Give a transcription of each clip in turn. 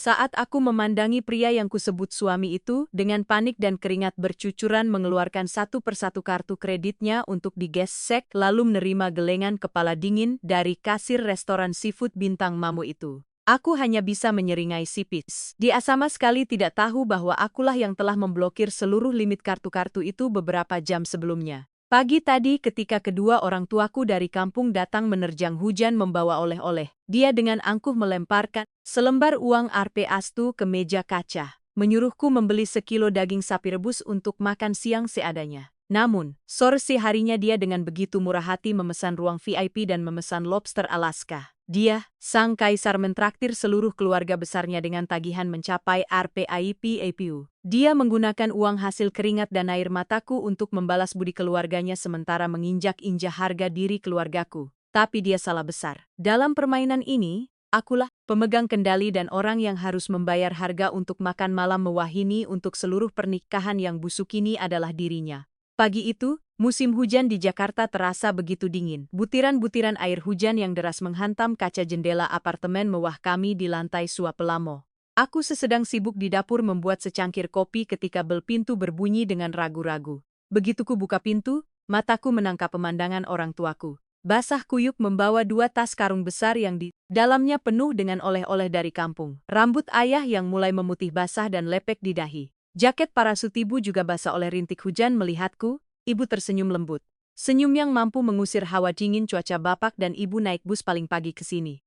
Saat aku memandangi pria yang kusebut suami itu, dengan panik dan keringat bercucuran mengeluarkan satu persatu kartu kreditnya untuk digesek lalu menerima gelengan kepala dingin dari kasir restoran seafood bintang Mamu itu. Aku hanya bisa menyeringai sipis. Dia sama sekali tidak tahu bahwa akulah yang telah memblokir seluruh limit kartu-kartu itu beberapa jam sebelumnya. Pagi tadi ketika kedua orang tuaku dari kampung datang menerjang hujan membawa oleh-oleh, dia dengan angkuh melemparkan selembar uang Rp astu ke meja kaca, menyuruhku membeli sekilo daging sapi rebus untuk makan siang seadanya. Namun, sore harinya dia dengan begitu murah hati memesan ruang VIP dan memesan lobster Alaska. Dia, sang kaisar mentraktir seluruh keluarga besarnya dengan tagihan mencapai Rp/IPAPU. Dia menggunakan uang hasil keringat dan air mataku untuk membalas budi keluarganya sementara menginjak-injak harga diri keluargaku. Tapi dia salah besar. Dalam permainan ini, akulah pemegang kendali dan orang yang harus membayar harga untuk makan malam mewah ini untuk seluruh pernikahan yang busuk ini adalah dirinya. Pagi itu, musim hujan di Jakarta terasa begitu dingin. Butiran-butiran air hujan yang deras menghantam kaca jendela apartemen mewah kami di lantai Suap Pelamo. Aku sedang sibuk di dapur membuat secangkir kopi ketika bel pintu berbunyi dengan ragu-ragu. Begitu ku buka pintu, mataku menangkap pemandangan orang tuaku. Basah kuyup membawa 2 tas karung besar yang di dalamnya penuh dengan oleh-oleh dari kampung. Rambut ayah yang mulai memutih basah dan lepek di dahi. Jaket parasut ibu juga basah oleh rintik hujan melihatku. Ibu tersenyum lembut. Senyum yang mampu mengusir hawa dingin cuaca bapak dan ibu naik bus paling pagi ke sini.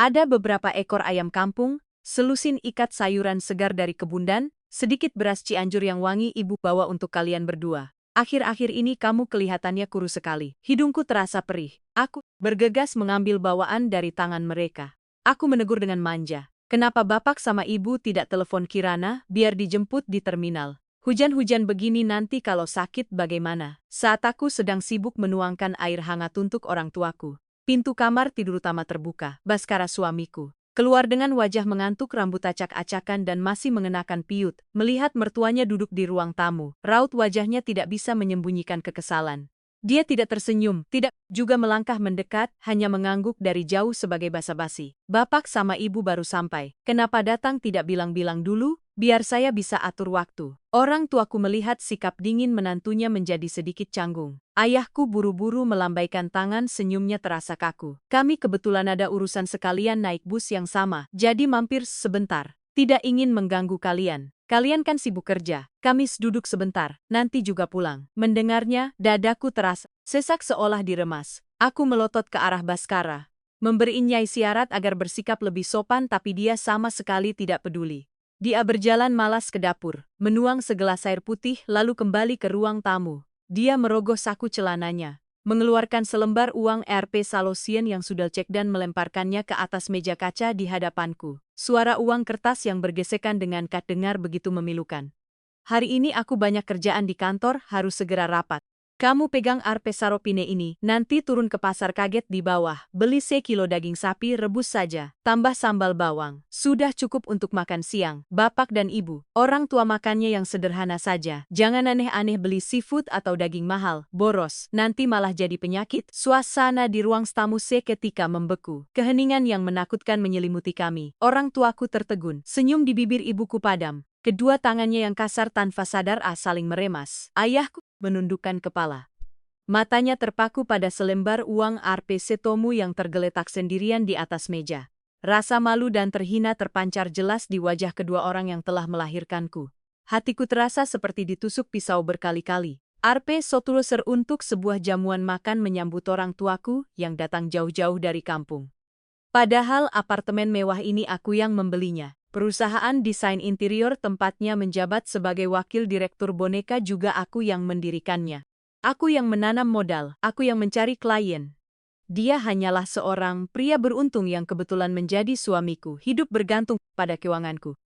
Ada beberapa ekor ayam kampung, selusin ikat sayuran segar dari kebun dan sedikit beras Cianjur yang wangi ibu bawa untuk kalian berdua. Akhir-akhir ini kamu kelihatannya kurus sekali. Hidungku terasa perih. Aku bergegas mengambil bawaan dari tangan mereka. Aku menegur dengan manja. Kenapa bapak sama ibu tidak telepon Kirana biar dijemput di terminal? Hujan-hujan begini nanti kalau sakit bagaimana? Saat aku sedang sibuk menuangkan air hangat untuk orang tuaku, pintu kamar tidur utama terbuka. Baskara suamiku keluar dengan wajah mengantuk, rambut acak-acakan dan masih mengenakan piut. Melihat mertuanya duduk di ruang tamu, raut wajahnya tidak bisa menyembunyikan kekesalan. Dia tidak tersenyum, tidak juga melangkah mendekat, hanya mengangguk dari jauh sebagai basa-basi. Bapak sama ibu baru sampai. Kenapa datang tidak bilang-bilang dulu? Biar saya bisa atur waktu. Orang tuaku melihat sikap dingin menantunya menjadi sedikit canggung. Ayahku buru-buru melambaikan tangan, senyumnya terasa kaku. Kami kebetulan ada urusan sekalian naik bus yang sama, jadi mampir sebentar. Tidak ingin mengganggu kalian. Kalian kan sibuk kerja. Kami duduk sebentar, nanti juga pulang. Mendengarnya, dadaku terasa sesak seolah diremas. Aku melotot ke arah Baskara, memberi Nyai syarat agar bersikap lebih sopan tapi dia sama sekali tidak peduli. Dia berjalan malas ke dapur, menuang segelas air putih lalu kembali ke ruang tamu. Dia merogoh saku celananya, mengeluarkan selembar uang Rp Salosien yang sudah cek dan melemparkannya ke atas meja kaca di hadapanku. Suara uang kertas yang bergesekan dengan kat dengar begitu memilukan. Hari ini aku banyak kerjaan di kantor, harus segera rapat. Kamu pegang Rp Saropine ini, nanti turun ke pasar kaget di bawah, beli sekilo daging sapi rebus saja, tambah sambal bawang. Sudah cukup untuk makan siang, bapak dan ibu. Orang tua makannya yang sederhana saja. Jangan aneh-aneh beli seafood atau daging mahal, boros. Nanti malah jadi penyakit. Suasana di ruang tamu seketika membeku. Keheningan yang menakutkan menyelimuti kami. Orang tuaku tertegun, senyum di bibir ibuku padam. Kedua tangannya yang kasar tanpa sadar saling meremas. Ayahku menundukkan kepala. Matanya terpaku pada selembar uang Rp Setomu yang tergeletak sendirian di atas meja. Rasa malu dan terhina terpancar jelas di wajah kedua orang yang telah melahirkanku. Hatiku terasa seperti ditusuk pisau berkali-kali. Rp Sotuloser untuk sebuah jamuan makan menyambut orang tuaku yang datang jauh-jauh dari kampung. Padahal apartemen mewah ini aku yang membelinya. Perusahaan desain interior tempatnya menjabat sebagai wakil direktur boneka juga aku yang mendirikannya. Aku yang menanam modal, aku yang mencari klien. Dia hanyalah seorang pria beruntung yang kebetulan menjadi suamiku, hidup bergantung pada keuanganku.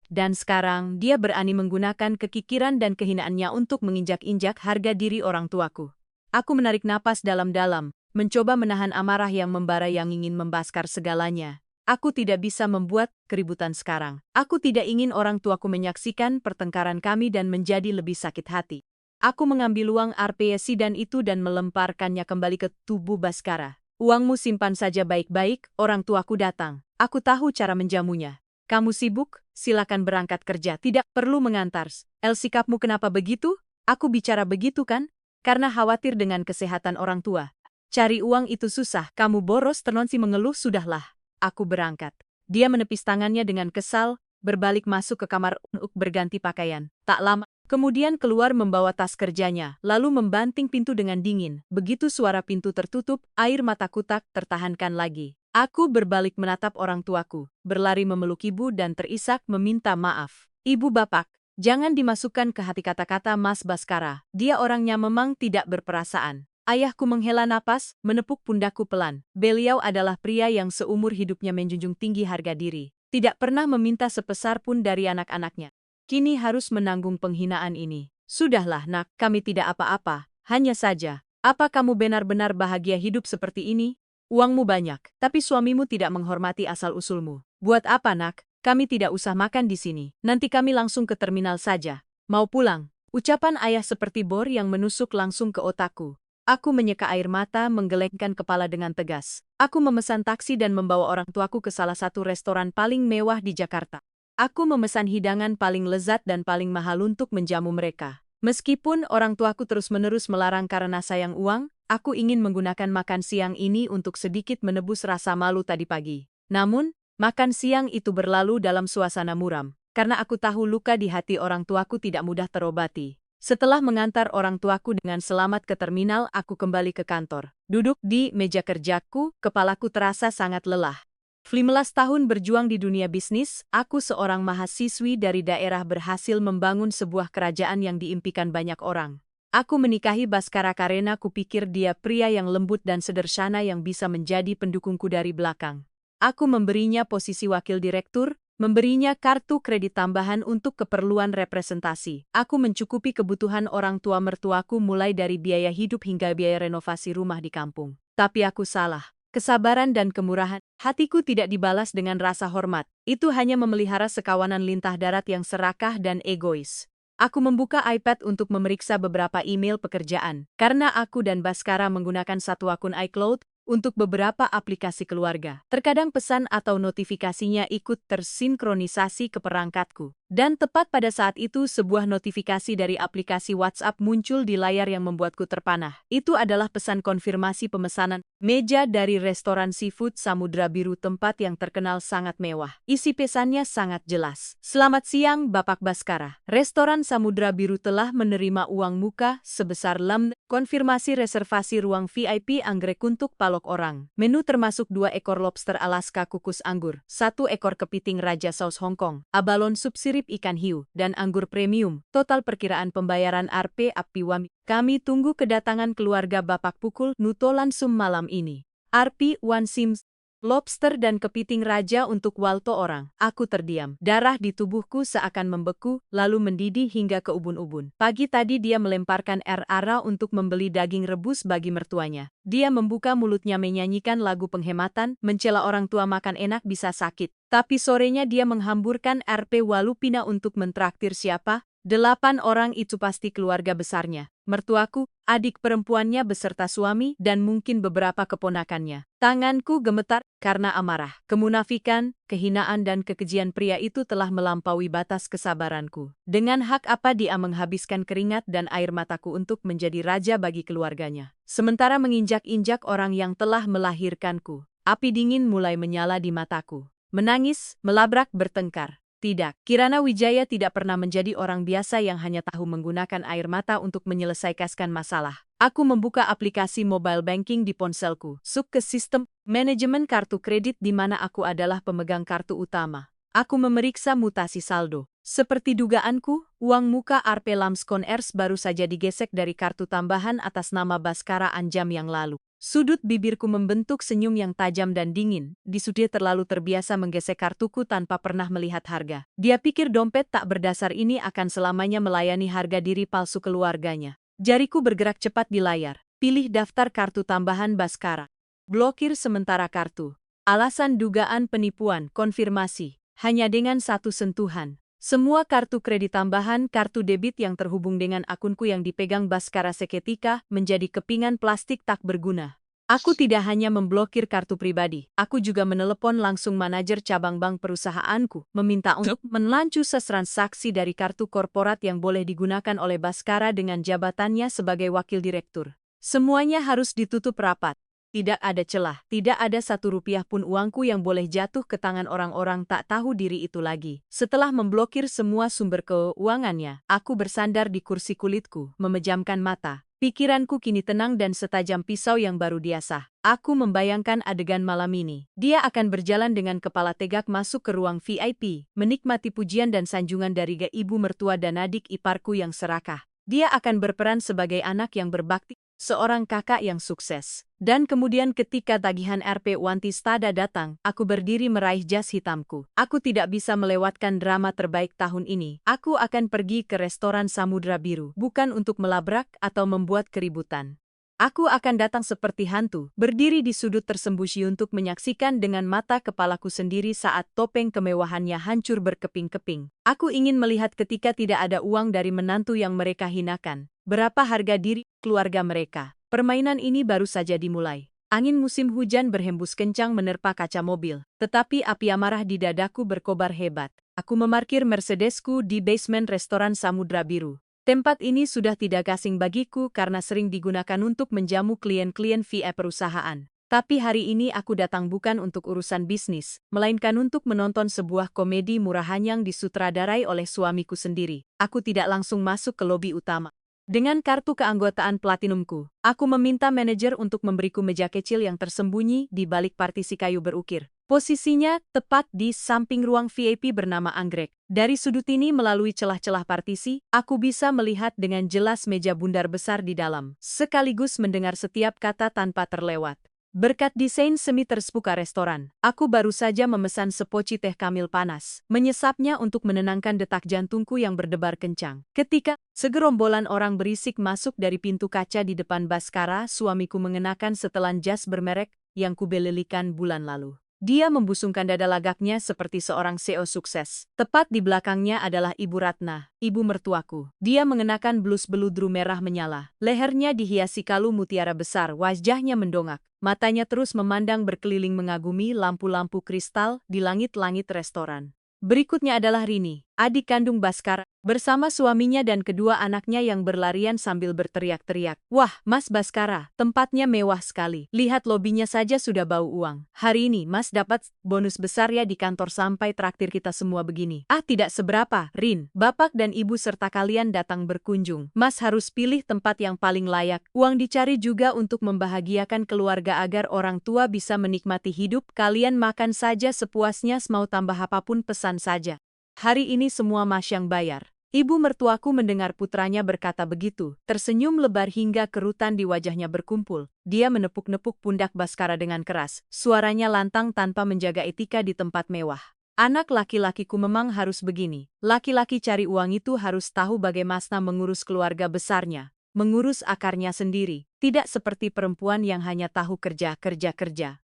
Dan sekarang dia berani menggunakan kekikiran dan kehinaannya untuk menginjak-injak harga diri orang tuaku. Aku menarik napas dalam-dalam, mencoba menahan amarah yang membara yang ingin membaskar segalanya. Aku tidak bisa membuat keributan sekarang. Aku tidak ingin orang tuaku menyaksikan pertengkaran kami dan menjadi lebih sakit hati. Aku mengambil uang Rp dan itu dan melemparkannya kembali ke tubuh Baskara. Uangmu simpan saja baik-baik, orang tuaku datang. Aku tahu cara menjamunya. Kamu sibuk? Silakan berangkat kerja. Tidak perlu mengantar. Sikapmu kenapa begitu? Aku bicara begitu kan? Karena khawatir dengan kesehatan orang tua. Cari uang itu susah. Kamu boros, Ternonsi mengeluh. Sudahlah. Aku berangkat. Dia menepis tangannya dengan kesal, berbalik masuk ke kamar untuk berganti pakaian. Tak lama, kemudian keluar membawa tas kerjanya, lalu membanting pintu dengan dingin. Begitu suara pintu tertutup, air mataku tak tertahankan lagi. Aku berbalik menatap orang tuaku, berlari memeluk ibu dan terisak meminta maaf. Ibu bapak, jangan dimasukkan ke hati kata-kata Mas Baskara. Dia orangnya memang tidak berperasaan. Ayahku menghela napas, menepuk pundakku pelan. Beliau adalah pria yang seumur hidupnya menjunjung tinggi harga diri. Tidak pernah meminta sepeser pun dari anak-anaknya. Kini harus menanggung penghinaan ini. Sudahlah nak, kami tidak apa-apa. Hanya saja, apa kamu benar-benar bahagia hidup seperti ini? Uangmu banyak, tapi suamimu tidak menghormati asal-usulmu. Buat apa nak? Kami tidak usah makan di sini. Nanti kami langsung ke terminal saja. Mau pulang? Ucapan ayah seperti bor yang menusuk langsung ke otakku. Aku menyeka air mata, menggelengkan kepala dengan tegas. Aku memesan taksi dan membawa orang tuaku ke salah satu restoran paling mewah di Jakarta. Aku memesan hidangan paling lezat dan paling mahal untuk menjamu mereka. Meskipun orang tuaku terus-menerus melarang karena sayang uang, aku ingin menggunakan makan siang ini untuk sedikit menebus rasa malu tadi pagi. Namun, makan siang itu berlalu dalam suasana muram, karena aku tahu luka di hati orang tuaku tidak mudah terobati. Setelah mengantar orang tuaku dengan selamat ke terminal, aku kembali ke kantor. Duduk di meja kerjaku, kepalaku terasa sangat lelah. 15 tahun berjuang di dunia bisnis, aku seorang mahasiswi dari daerah berhasil membangun sebuah kerajaan yang diimpikan banyak orang. Aku menikahi Baskara karena kupikir dia pria yang lembut dan sederhana yang bisa menjadi pendukungku dari belakang. Aku memberinya posisi wakil direktur, memberinya kartu kredit tambahan untuk keperluan representasi. Aku mencukupi kebutuhan orang tua mertuaku mulai dari biaya hidup hingga biaya renovasi rumah di kampung. Tapi aku salah. Kesabaran dan kemurahan hatiku tidak dibalas dengan rasa hormat. Itu hanya memelihara sekawanan lintah darat yang serakah dan egois. Aku membuka iPad untuk memeriksa beberapa email pekerjaan. Karena aku dan Baskara menggunakan satu akun iCloud, untuk beberapa aplikasi keluarga. Terkadang pesan atau notifikasinya ikut tersinkronisasi ke perangkatku. Dan tepat pada saat itu sebuah notifikasi dari aplikasi WhatsApp muncul di layar yang membuatku terpanah. Itu adalah pesan konfirmasi pemesanan meja dari restoran seafood Samudra Biru, tempat yang terkenal sangat mewah. Isi pesannya sangat jelas. Selamat siang Bapak Baskara. Restoran Samudra Biru telah menerima uang muka sebesar konfirmasi reservasi ruang VIP anggrek untuk palok orang. Menu termasuk 2 ekor lobster Alaska kukus anggur, 1 ekor kepiting raja saus Hongkong, abalon sup sirip ikan hiu, dan anggur premium. Total perkiraan pembayaran Rp Apiwami. Kami tunggu kedatangan keluarga Bapak pukul langsung malam ini. Rp 1 Sims. Lobster dan kepiting raja untuk Walto orang. Aku terdiam. Darah di tubuhku seakan membeku, lalu mendidih hingga ke ubun-ubun. Pagi tadi dia melemparkan Ara untuk membeli daging rebus bagi mertuanya. Dia membuka mulutnya menyanyikan lagu penghematan, mencela orang tua makan enak bisa sakit. Tapi sorenya dia menghamburkan Rp Walupina untuk mentraktir siapa? 8 orang itu pasti keluarga besarnya. Mertuaku, adik perempuannya beserta suami, dan mungkin beberapa keponakannya. Tanganku gemetar karena amarah. Kemunafikan, kehinaan dan kekejian pria itu telah melampaui batas kesabaranku. Dengan hak apa dia menghabiskan keringat dan air mataku untuk menjadi raja bagi keluarganya? Sementara menginjak-injak orang yang telah melahirkanku. Api dingin mulai menyala di mataku. Menangis, melabrak, bertengkar. Tidak, Kirana Wijaya tidak pernah menjadi orang biasa yang hanya tahu menggunakan air mata untuk menyelesaikan masalah. Aku membuka aplikasi mobile banking di ponselku, masuk ke sistem manajemen kartu kredit di mana aku adalah pemegang kartu utama. Aku memeriksa mutasi saldo. Seperti dugaanku, uang muka Rp Lamskon-ers baru saja digesek dari kartu tambahan atas nama Baskara Anjam yang lalu. Sudut bibirku membentuk senyum yang tajam dan dingin. Dia terlalu terbiasa menggesek kartuku tanpa pernah melihat harga. Dia pikir dompet tak berdasar ini akan selamanya melayani harga diri palsu keluarganya. Jariku bergerak cepat di layar. Pilih daftar kartu tambahan Baskara. Blokir sementara kartu. Alasan dugaan penipuan, konfirmasi. Hanya dengan satu sentuhan. Semua kartu kredit tambahan, kartu debit yang terhubung dengan akunku yang dipegang Baskara seketika menjadi kepingan plastik tak berguna. Aku tidak hanya memblokir kartu pribadi, aku juga menelepon langsung manajer cabang bank perusahaanku, meminta untuk melanjutkan transaksi dari kartu korporat yang boleh digunakan oleh Baskara dengan jabatannya sebagai wakil direktur. Semuanya harus ditutup rapat. Tidak ada celah, tidak ada Rp1 pun uangku yang boleh jatuh ke tangan orang-orang tak tahu diri itu lagi. Setelah memblokir semua sumber keuangannya, aku bersandar di kursi kulitku, memejamkan mata. Pikiranku kini tenang dan setajam pisau yang baru diasah. Aku membayangkan adegan malam ini. Dia akan berjalan dengan kepala tegak masuk ke ruang VIP, menikmati pujian dan sanjungan dari ibu mertua dan adik iparku yang serakah. Dia akan berperan sebagai anak yang berbakti, seorang kakak yang sukses. Dan kemudian ketika tagihan Rp Wantistada datang, aku berdiri meraih jas hitamku. Aku tidak bisa melewatkan drama terbaik tahun ini. Aku akan pergi ke restoran Samudra Biru, bukan untuk melabrak atau membuat keributan. Aku akan datang seperti hantu, berdiri di sudut tersembunyi untuk menyaksikan dengan mata kepalaku sendiri saat topeng kemewahannya hancur berkeping-keping. Aku ingin melihat ketika tidak ada uang dari menantu yang mereka hinakan. Berapa harga diri keluarga mereka? Permainan ini baru saja dimulai. Angin musim hujan berhembus kencang menerpa kaca mobil, tetapi api amarah di dadaku berkobar hebat. Aku memarkir Mercedesku di basement restoran Samudra Biru. Tempat ini sudah tidak asing bagiku karena sering digunakan untuk menjamu klien-klien VIP perusahaan. Tapi hari ini aku datang bukan untuk urusan bisnis, melainkan untuk menonton sebuah komedi murahan yang disutradarai oleh suamiku sendiri. Aku tidak langsung masuk ke lobi utama. Dengan kartu keanggotaan platinumku, aku meminta manajer untuk memberiku meja kecil yang tersembunyi di balik partisi kayu berukir. Posisinya tepat di samping ruang VIP bernama anggrek. Dari sudut ini melalui celah-celah partisi, aku bisa melihat dengan jelas meja bundar besar di dalam, sekaligus mendengar setiap kata tanpa terlewat. Berkat desain semi terbuka restoran, aku baru saja memesan sepoci teh kamil panas, menyesapnya untuk menenangkan detak jantungku yang berdebar kencang. Ketika segerombolan orang berisik masuk dari pintu kaca di depan Baskara, suamiku mengenakan setelan jas bermerek yang kubelilikan bulan lalu. Dia membusungkan dada lagaknya seperti seorang CEO sukses. Tepat di belakangnya adalah Ibu Ratna, ibu mertuaku. Dia mengenakan blus beludru merah menyala. Lehernya dihiasi kalung mutiara besar, wajahnya mendongak. Matanya terus memandang berkeliling mengagumi lampu-lampu kristal di langit-langit restoran. Berikutnya adalah Rini, adik kandung Baskara, bersama suaminya dan kedua anaknya yang berlarian sambil berteriak-teriak. Wah, Mas Baskara, tempatnya mewah sekali. Lihat lobinya saja sudah bau uang. Hari ini Mas dapat bonus besar ya di kantor sampai traktir kita semua begini. Ah, tidak seberapa, Rin. Bapak dan ibu serta kalian datang berkunjung. Mas harus pilih tempat yang paling layak. Uang dicari juga untuk membahagiakan keluarga agar orang tua bisa menikmati hidup. Kalian makan saja sepuasnya, mau tambah apapun pesan saja. Hari ini semua Mas yang bayar. Ibu mertuaku mendengar putranya berkata begitu, tersenyum lebar hingga kerutan di wajahnya berkumpul. Dia menepuk-nepuk pundak Baskara dengan keras, suaranya lantang tanpa menjaga etika di tempat mewah. Anak laki-lakiku memang harus begini. Laki-laki cari uang itu harus tahu bagaimana mengurus keluarga besarnya, mengurus akarnya sendiri, tidak seperti perempuan yang hanya tahu kerja.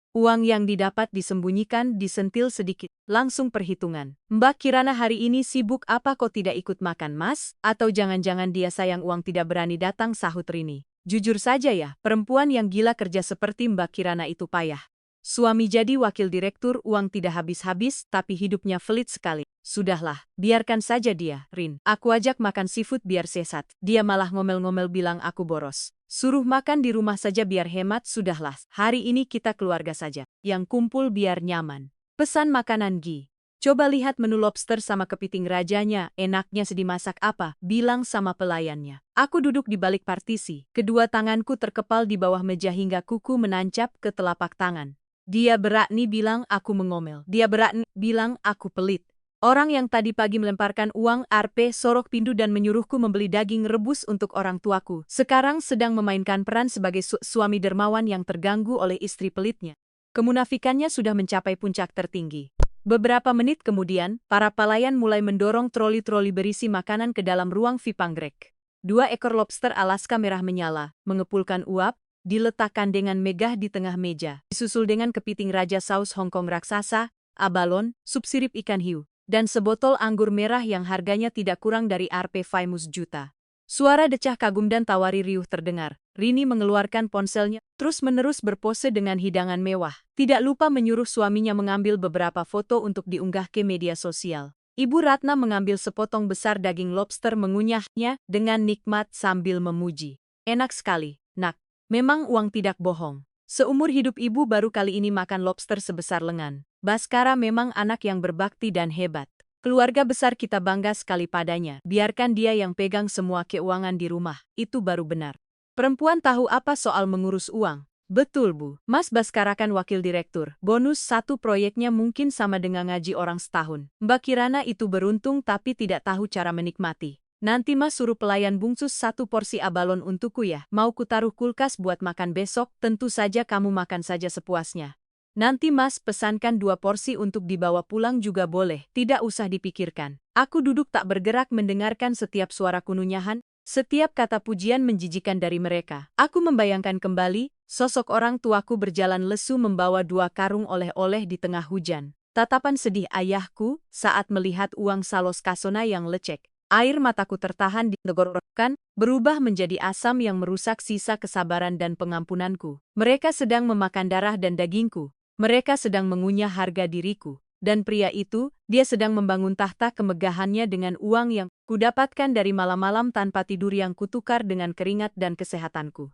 Uang yang didapat disembunyikan, disentil sedikit, langsung perhitungan. Mbak Kirana hari ini sibuk apa kok tidak ikut makan Mas? Atau jangan-jangan dia sayang uang tidak berani datang, sahut Rini. Jujur saja ya, perempuan yang gila kerja seperti Mbak Kirana itu payah. Suami jadi wakil direktur, uang tidak habis-habis, tapi hidupnya pelit sekali. Sudahlah, biarkan saja dia, Rin. Aku ajak makan seafood biar sesat. Dia malah ngomel-ngomel bilang aku boros. Suruh makan di rumah saja biar hemat, sudahlah. Hari ini kita keluarga saja. Yang kumpul biar nyaman. Pesan makanan Gi. Coba lihat menu lobster sama kepiting rajanya, enaknya dimasak apa, bilang sama pelayannya. Aku duduk di balik partisi, kedua tanganku terkepal di bawah meja hingga kuku menancap ke telapak tangan. Dia berani bilang aku mengomel. Dia berani bilang aku pelit. Orang yang tadi pagi melemparkan uang Rp sorok pindu dan menyuruhku membeli daging rebus untuk orang tuaku, sekarang sedang memainkan peran sebagai suami dermawan yang terganggu oleh istri pelitnya. Kemunafikannya sudah mencapai puncak tertinggi. Beberapa menit kemudian, para pelayan mulai mendorong troli-troli berisi makanan ke dalam ruang VIP anggrek. 2 ekor lobster Alaska merah menyala, mengepulkan uap, diletakkan dengan megah di tengah meja, disusul dengan kepiting raja saus Hongkong raksasa, abalon, sup sirip ikan hiu, dan sebotol anggur merah yang harganya tidak kurang dari Rp 500 juta. Suara decah kagum dan tawari riuh terdengar. Rini mengeluarkan ponselnya, terus-menerus berpose dengan hidangan mewah. Tidak lupa menyuruh suaminya mengambil beberapa foto untuk diunggah ke media sosial. Ibu Ratna mengambil sepotong besar daging lobster mengunyahnya dengan nikmat sambil memuji. Enak sekali, nak. Memang uang tidak bohong. Seumur hidup ibu baru kali ini makan lobster sebesar lengan. Baskara memang anak yang berbakti dan hebat. Keluarga besar kita bangga sekali padanya. Biarkan dia yang pegang semua keuangan di rumah. Itu baru benar. Perempuan tahu apa soal mengurus uang. Betul, Bu. Mas Baskara kan wakil direktur. Bonus satu proyeknya mungkin sama dengan ngaji orang setahun. Mbak Kirana itu beruntung tapi tidak tahu cara menikmati. Nanti Mas suruh pelayan bungkus 1 porsi abalon untukku ya. Mau kutaruh kulkas buat makan besok, tentu saja kamu makan saja sepuasnya. Nanti Mas pesankan 2 porsi untuk dibawa pulang juga boleh, tidak usah dipikirkan. Aku duduk tak bergerak mendengarkan setiap suara kununyahan, setiap kata pujian menjijikan dari mereka. Aku membayangkan kembali, sosok orang tuaku berjalan lesu membawa 2 karung oleh-oleh di tengah hujan. Tatapan sedih ayahku saat melihat uang salos kasona yang lecek. Air mataku tertahan di tenggorokan, berubah menjadi asam yang merusak sisa kesabaran dan pengampunanku. Mereka sedang memakan darah dan dagingku. Mereka sedang mengunyah harga diriku. Dan pria itu, dia sedang membangun tahta kemegahannya dengan uang yang kudapatkan dari malam-malam tanpa tidur yang kutukar dengan keringat dan kesehatanku.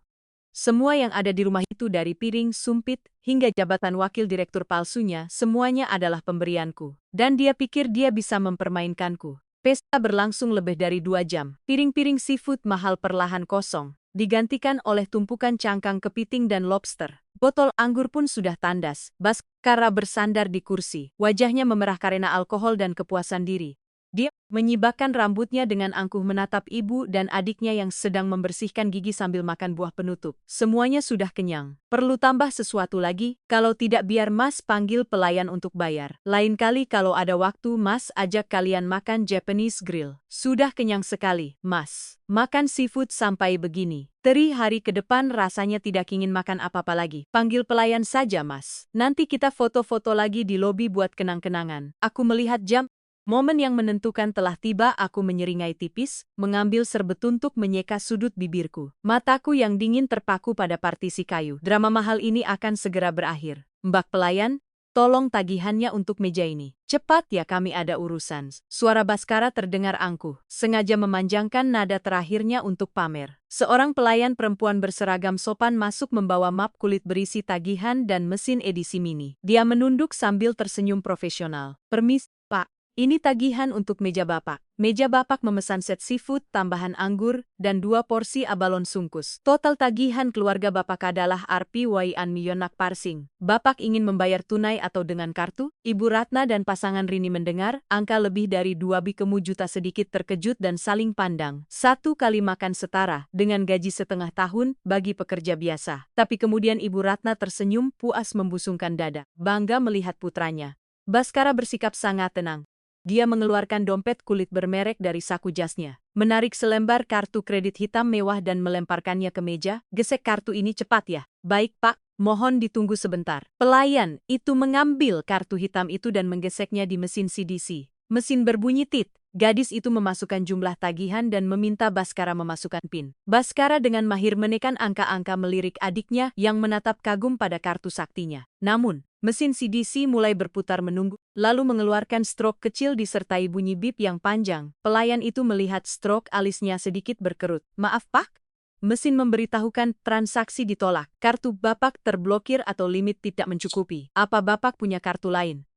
Semua yang ada di rumah itu dari piring, sumpit, hingga jabatan wakil direktur palsunya, semuanya adalah pemberianku. Dan dia pikir dia bisa mempermainkanku. Pesta berlangsung lebih dari 2 jam. Piring-piring seafood mahal perlahan kosong, digantikan oleh tumpukan cangkang kepiting dan lobster. Botol anggur pun sudah tandas. Baskara bersandar di kursi. Wajahnya memerah karena alkohol dan kepuasan diri. Dia menyibakkan rambutnya dengan angkuh menatap ibu dan adiknya yang sedang membersihkan gigi sambil makan buah penutup. Semuanya sudah kenyang. Perlu tambah sesuatu lagi? Kalau tidak biar Mas panggil pelayan untuk bayar. Lain kali kalau ada waktu Mas ajak kalian makan Japanese grill. Sudah kenyang sekali, Mas. Makan seafood sampai begini. Teri hari ke depan rasanya tidak ingin makan apa-apa lagi. Panggil pelayan saja, Mas. Nanti kita foto-foto lagi di lobi buat kenang-kenangan. Aku melihat jam. Momen yang menentukan telah tiba. Aku menyeringai tipis, mengambil serbet untuk menyeka sudut bibirku. Mataku yang dingin terpaku pada partisi kayu. Drama mahal ini akan segera berakhir. Mbak pelayan, tolong tagihannya untuk meja ini. Cepat ya, kami ada urusan. Suara Baskara terdengar angkuh, sengaja memanjangkan nada terakhirnya untuk pamer. Seorang pelayan perempuan berseragam sopan masuk membawa map kulit berisi tagihan dan mesin edisi mini. Dia menunduk sambil tersenyum profesional. Permisi, Pak. Ini tagihan untuk meja Bapak. Meja Bapak memesan set seafood, tambahan anggur, dan 2 porsi abalon sungkus. Total tagihan keluarga Bapak adalah Rp1 milionak parsing. Bapak ingin membayar tunai atau dengan kartu? Ibu Ratna dan pasangan Rini mendengar, angka lebih dari 2,5 juta sedikit terkejut dan saling pandang. 1 kali makan setara, dengan gaji setengah tahun, bagi pekerja biasa. Tapi kemudian Ibu Ratna tersenyum, puas membusungkan dada. Bangga melihat putranya. Baskara bersikap sangat tenang. Dia mengeluarkan dompet kulit bermerek dari saku jasnya, menarik selembar kartu kredit hitam mewah dan melemparkannya ke meja. Gesek kartu ini cepat ya. Baik Pak, mohon ditunggu sebentar. Pelayan itu mengambil kartu hitam itu dan menggeseknya di mesin CDC. Mesin berbunyi tit. Gadis itu memasukkan jumlah tagihan dan meminta Baskara memasukkan PIN. Baskara dengan mahir menekan angka-angka melirik adiknya yang menatap kagum pada kartu saktinya. Namun, mesin CDC mulai berputar menunggu, lalu mengeluarkan stroke kecil disertai bunyi bip yang panjang. Pelayan itu melihat stroke alisnya sedikit berkerut. Maaf Pak? Mesin memberitahukan transaksi ditolak. Kartu Bapak terblokir atau limit tidak mencukupi. Apa Bapak punya kartu lain?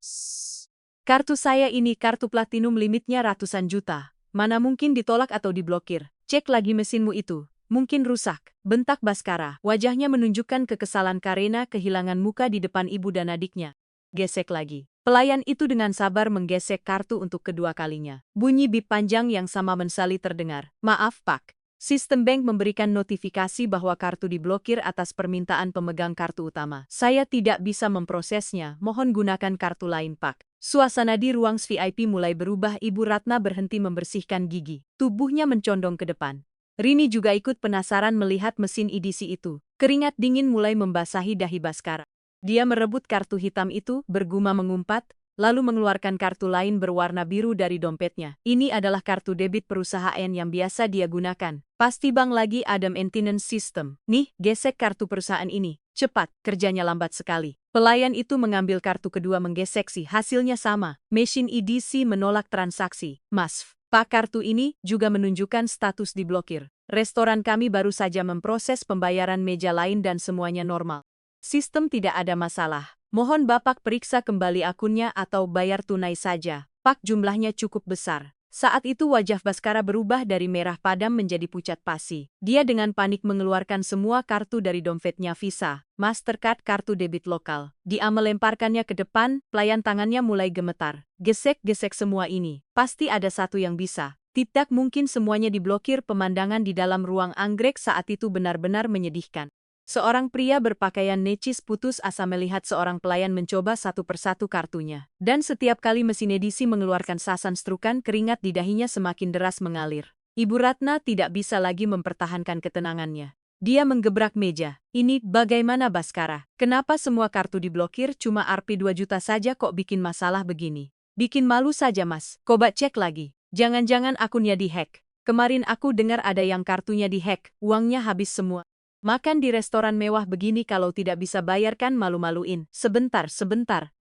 Kartu saya ini kartu platinum, limitnya ratusan juta. Mana mungkin ditolak atau diblokir. Cek lagi mesinmu itu. Mungkin rusak. Bentak Baskara. Wajahnya menunjukkan kekesalan karena kehilangan muka di depan ibu dan adiknya. Gesek lagi. Pelayan itu dengan sabar menggesek kartu untuk kedua kalinya. Bunyi bip panjang yang sama mensali terdengar. Maaf Pak. Sistem bank memberikan notifikasi bahwa kartu diblokir atas permintaan pemegang kartu utama. Saya tidak bisa memprosesnya, mohon gunakan kartu lain Pak. Suasana di ruang VIP mulai berubah. Ibu Ratna berhenti membersihkan gigi. Tubuhnya mencondong ke depan. Rini juga ikut penasaran melihat mesin edisi itu. Keringat dingin mulai membasahi dahi Baskara. Dia merebut kartu hitam itu, berguma mengumpat, lalu mengeluarkan kartu lain berwarna biru dari dompetnya. Ini adalah kartu debit perusahaan yang biasa dia gunakan. Pasti Bang lagi ada maintenance system. Nih, gesek kartu perusahaan ini. Cepat, kerjanya lambat sekali. Pelayan itu mengambil kartu kedua menggesek sih, hasilnya sama. Mesin EDC menolak transaksi. Mas, Pak, kartu ini juga menunjukkan status diblokir. Restoran kami baru saja memproses pembayaran meja lain dan semuanya normal. Sistem tidak ada masalah. Mohon Bapak periksa kembali akunnya atau bayar tunai saja. Pak, jumlahnya cukup besar. Saat itu wajah Baskara berubah dari merah padam menjadi pucat pasi. Dia dengan panik mengeluarkan semua kartu dari dompetnya Visa, Mastercard, kartu debit lokal. Dia melemparkannya ke depan, pelayan tangannya mulai gemetar. Gesek-gesek semua ini. Pasti ada satu yang bisa. Tidak mungkin semuanya diblokir. Pemandangan di dalam ruang anggrek saat itu benar-benar menyedihkan. Seorang pria berpakaian necis putus asa melihat seorang pelayan mencoba satu persatu kartunya. Dan setiap kali mesin edisi mengeluarkan sasan strukan, keringat di dahinya semakin deras mengalir. Ibu Ratna tidak bisa lagi mempertahankan ketenangannya. Dia menggebrak meja. Ini bagaimana Baskara? Kenapa semua kartu diblokir? Cuma Rp 2 juta saja kok bikin masalah begini? Bikin malu saja Mas. Coba cek lagi. Jangan-jangan akunnya dihack. Kemarin aku dengar ada yang kartunya dihack, uangnya habis semua. Makan di restoran mewah begini kalau tidak bisa bayarkan malu-maluin. Sebentar,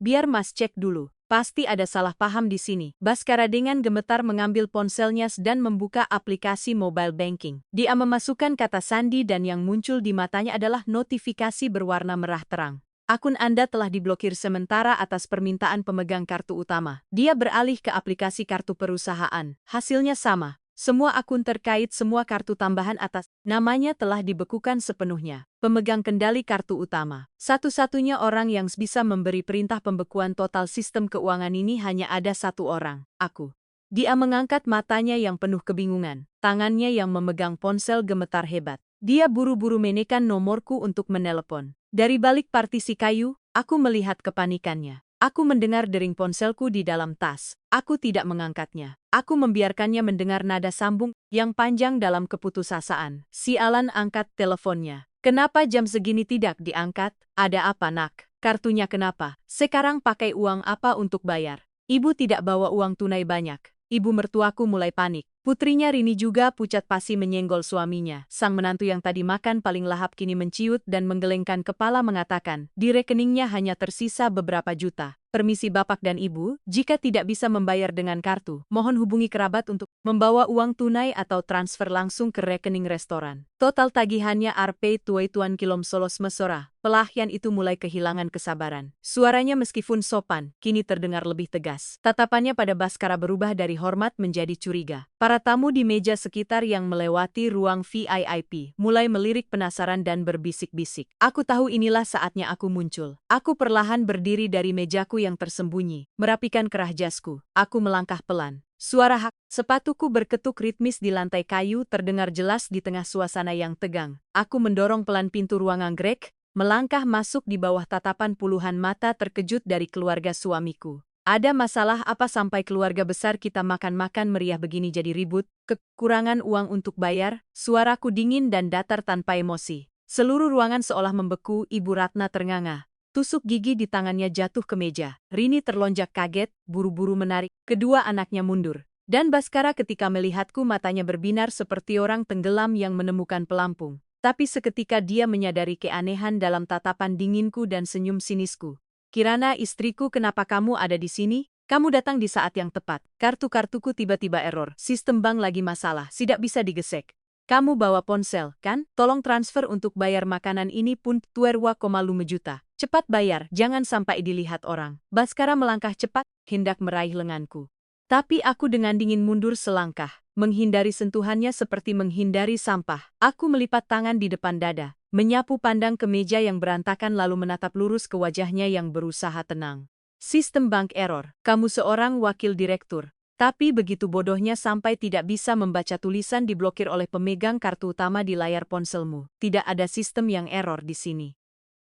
biar Mas cek dulu. Pasti ada salah paham di sini. Baskara dengan gemetar mengambil ponselnya dan membuka aplikasi mobile banking. Dia memasukkan kata sandi dan yang muncul di matanya adalah notifikasi berwarna merah terang. Akun Anda telah diblokir sementara atas permintaan pemegang kartu utama. Dia beralih ke aplikasi kartu perusahaan. Hasilnya sama. Semua akun terkait, semua kartu tambahan atas namanya telah dibekukan sepenuhnya. Pemegang kendali kartu utama. Satu-satunya orang yang bisa memberi perintah pembekuan total sistem keuangan ini hanya ada satu orang, aku. Dia mengangkat matanya yang penuh kebingungan. Tangannya yang memegang ponsel gemetar hebat. Dia buru-buru menekan nomorku untuk menelepon. Dari balik partisi kayu, aku melihat kepanikannya. Aku mendengar dering ponselku di dalam tas. Aku tidak mengangkatnya. Aku membiarkannya mendengar nada sambung yang panjang dalam keputusasaan. Sialan, angkat teleponnya. Kenapa jam segini tidak diangkat? Ada apa nak? Kartunya kenapa? Sekarang pakai uang apa untuk bayar? Ibu tidak bawa uang tunai banyak. Ibu mertuaku mulai panik. Putrinya Rini juga pucat pasi menyenggol suaminya. Sang menantu yang tadi makan paling lahap kini menciut dan menggelengkan kepala mengatakan, di rekeningnya hanya tersisa beberapa juta. Permisi Bapak dan Ibu, jika tidak bisa membayar dengan kartu, mohon hubungi kerabat untuk membawa uang tunai atau transfer langsung ke rekening restoran. Total tagihannya Rp 2 kilom solos mesora. Pelayan itu mulai kehilangan kesabaran. Suaranya meskipun sopan, kini terdengar lebih tegas. Tatapannya pada Baskara berubah dari hormat menjadi curiga. Para tamu di meja sekitar yang melewati ruang VIP mulai melirik penasaran dan berbisik-bisik. Aku tahu inilah saatnya aku muncul. Aku perlahan berdiri dari mejaku yang tersembunyi, merapikan kerah jasku. Aku melangkah pelan. Suara hak sepatuku berketuk ritmis di lantai kayu terdengar jelas di tengah suasana yang tegang. Aku mendorong pelan pintu ruang anggrek, melangkah masuk di bawah tatapan puluhan mata terkejut dari keluarga suamiku. Ada masalah apa sampai keluarga besar kita makan-makan meriah begini jadi ribut? Kekurangan uang untuk bayar? Suaraku dingin dan datar tanpa emosi. Seluruh ruangan seolah membeku. Ibu Ratna ternganga. Tusuk gigi di tangannya jatuh ke meja. Rini terlonjak kaget, buru-buru menarik kedua anaknya mundur. Dan Baskara ketika melihatku matanya berbinar seperti orang tenggelam yang menemukan pelampung. Tapi seketika dia menyadari keanehan dalam tatapan dinginku dan senyum sinisku. Kirana, istriku, kenapa kamu ada di sini? Kamu datang di saat yang tepat. Kartu-kartuku tiba-tiba error. Sistem bank lagi masalah, tidak bisa digesek. Kamu bawa ponsel, kan? Tolong transfer untuk bayar makanan ini pun 2,5 juta. Cepat bayar, jangan sampai dilihat orang. Baskara melangkah cepat, hendak meraih lenganku. Tapi aku dengan dingin mundur selangkah, menghindari sentuhannya seperti menghindari sampah. Aku melipat tangan di depan dada, menyapu pandang ke meja yang berantakan lalu menatap lurus ke wajahnya yang berusaha tenang. Sistem bank error, kamu seorang wakil direktur. Tapi begitu bodohnya sampai tidak bisa membaca tulisan diblokir oleh pemegang kartu utama di layar ponselmu. Tidak ada sistem yang error di sini.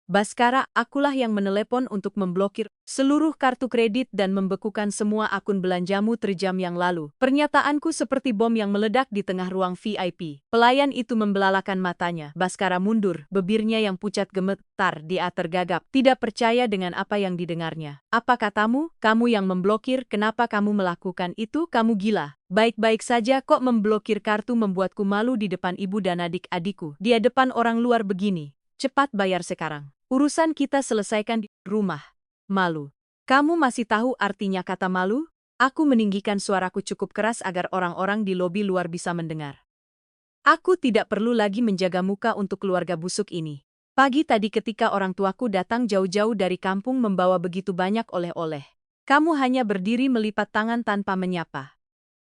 Baskara, akulah yang menelepon untuk memblokir seluruh kartu kredit dan membekukan semua akun belanjamu terjam yang lalu. Pernyataanku seperti bom yang meledak di tengah ruang VIP. Pelayan itu membelalakan matanya. Baskara mundur, bibirnya yang pucat gemetar, dia tergagap, tidak percaya dengan apa yang didengarnya. Apa katamu? Kamu yang memblokir, kenapa kamu melakukan itu? Kamu gila. Baik-baik saja kok memblokir kartu membuatku malu di depan ibu dan adik-adikku. Di depan orang luar begini. Cepat bayar sekarang. Urusan kita selesaikan di rumah. Malu. Kamu masih tahu artinya kata malu? Aku meninggikan suaraku cukup keras agar orang-orang di lobi luar bisa mendengar. Aku tidak perlu lagi menjaga muka untuk keluarga busuk ini. Pagi tadi ketika orang tuaku datang jauh-jauh dari kampung membawa begitu banyak oleh-oleh. Kamu hanya berdiri melipat tangan tanpa menyapa.